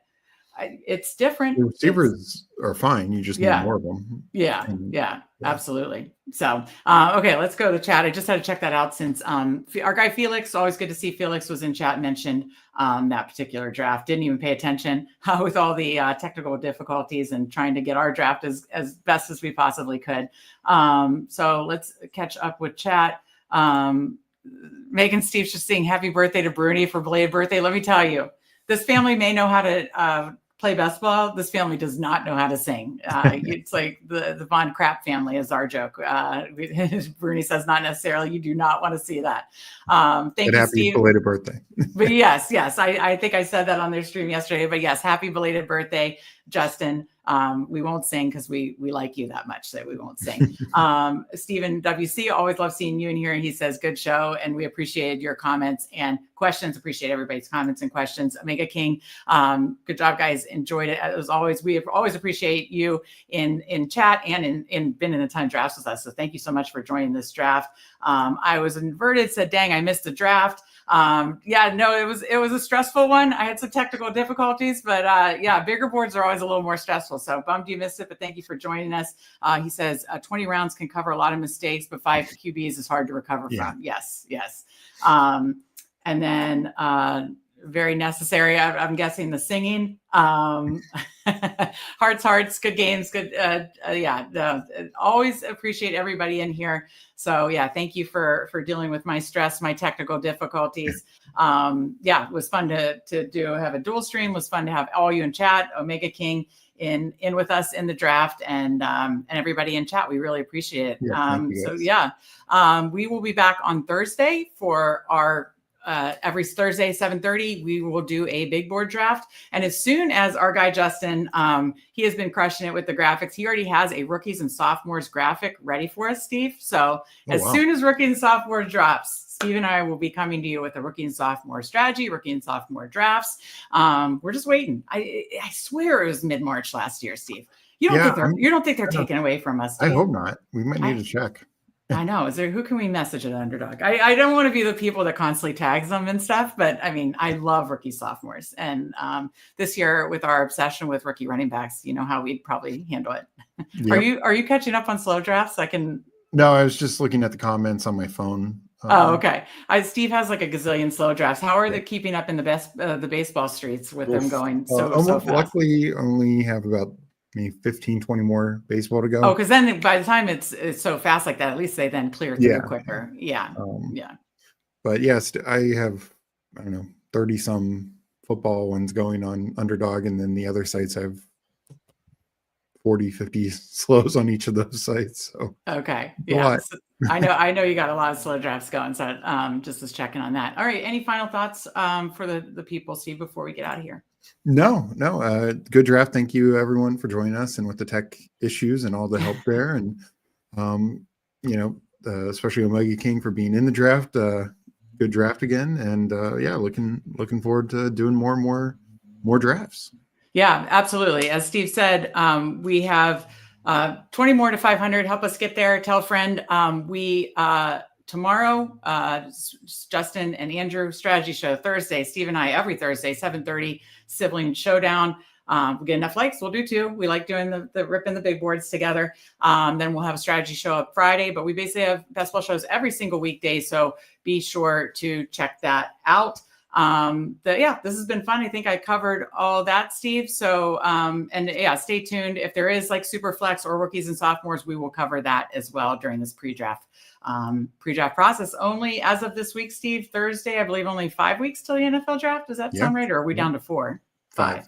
Speaker 1: it's different.
Speaker 2: The receivers are fine. You just need more of them.
Speaker 1: Yeah, absolutely. So, okay, let's go to the chat. I just had to check that out since our guy Felix, always good to see Felix was in chat, mentioned that particular draft. Didn't even pay attention with all the technical difficulties and trying to get our draft as best as we possibly could. So let's catch up with chat. Megan Steve's just saying happy birthday to Bruni for belated birthday. Let me tell you, this family may know how to play basketball. This family does not know how to sing. It's like the Von Crap family is our joke. Bruni says not necessarily. You do not want to see that. Thank you, Steve.
Speaker 2: Happy belated birthday.
Speaker 1: But yes. I think I said that on their stream yesterday. But yes, happy belated birthday, Justin. We won't sing because we like you that much that we won't sing. Stephen WC, always love seeing you in here. And he says, good show. And we appreciated your comments and questions. Appreciate everybody's comments and questions. Omega King, good job, guys. Enjoyed it. As always, we always appreciate you in chat and in been in a ton of drafts with us. So thank you so much for joining this draft. I was inverted, said, dang, I missed the draft. It was a stressful one. I had some technical difficulties, but bigger boards are always a little more stressful. So bummed you missed it, but thank you for joining us. He says 20 rounds can cover a lot of mistakes, but 5 QBs is hard to recover from. Yes. And then very necessary. I'm guessing the singing. Hearts, good games, good. Always appreciate everybody in here. So thank you for dealing with my stress, my technical difficulties. It was fun to have a dual stream. It was fun to have all you in chat, Omega King in with us in the draft, and everybody in chat. We really appreciate it. We will be back on Thursday for our every Thursday, 7:30, we will do a big board draft. And as soon as our guy, Justin, he has been crushing it with the graphics. He already has a rookies and sophomores graphic ready for us, Steve. So soon as rookies and sophomores drops, Steve and I will be coming to you with a rookie and sophomore strategy, rookie and sophomore drafts. We're just waiting. I swear it was mid-March last year, Steve. You don't think they're taking away from us?
Speaker 2: I hope not. We might need to check.
Speaker 1: I know. Who can we message at Underdog? I don't want to be the people that constantly tags them and stuff, but I mean, I love rookie sophomores. And this year with our obsession with rookie running backs, you know how we'd probably handle it. Yep. Are you catching up on slow drafts?
Speaker 2: No, I was just looking at the comments on my phone.
Speaker 1: Okay. Steve has like a gazillion slow drafts. How are they keeping up in the baseball streets with them going so fast?
Speaker 2: Luckily, only have about maybe 15, 20 more baseball to go.
Speaker 1: Oh, because then by the time it's so fast like that, at least they then clear through quicker. Yeah.
Speaker 2: But yes, I have, 30 some football ones going on Underdog, and then the other sites have 40, 50 slows on each of those sites. So
Speaker 1: okay. Yeah. So I know you got a lot of slow drafts going. So just was checking on that. All right. Any final thoughts for the people, Steve, before we get out of here?
Speaker 2: No. Good draft. Thank you everyone for joining us and with the tech issues and all the help there. And, especially Omega King for being in the draft. Good draft again. And looking forward to doing more and more drafts.
Speaker 1: Yeah, absolutely. As Steve said, we have 20 more to 500. Help us get there. Tell a friend. Tomorrow, Justin and Andrew strategy show. Thursday, Steve and I every Thursday, 7:30, sibling showdown. We get enough likes, we'll do 2. We like doing the ripping the big boards together. Then we'll have a strategy show up Friday, but we basically have basketball shows every single weekday. So be sure to check that out. This has been fun. I think I covered all that, Steve. So, stay tuned. If there is like super flex or rookies and sophomores, we will cover that as well during this pre-draft process. Only as of this week, Steve, Thursday, I believe only 5 weeks till the NFL draft. Does that sound right? Or are we down to 4?
Speaker 2: 5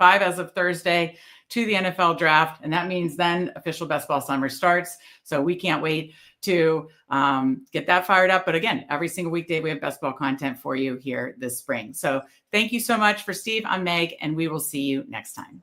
Speaker 1: as of Thursday to the NFL draft. And that means then official best ball summer starts. So we can't wait to get that fired up. But again, every single weekday, we have best ball content for you here this spring. So thank you so much. For Steve, I'm Meg, and we will see you next time.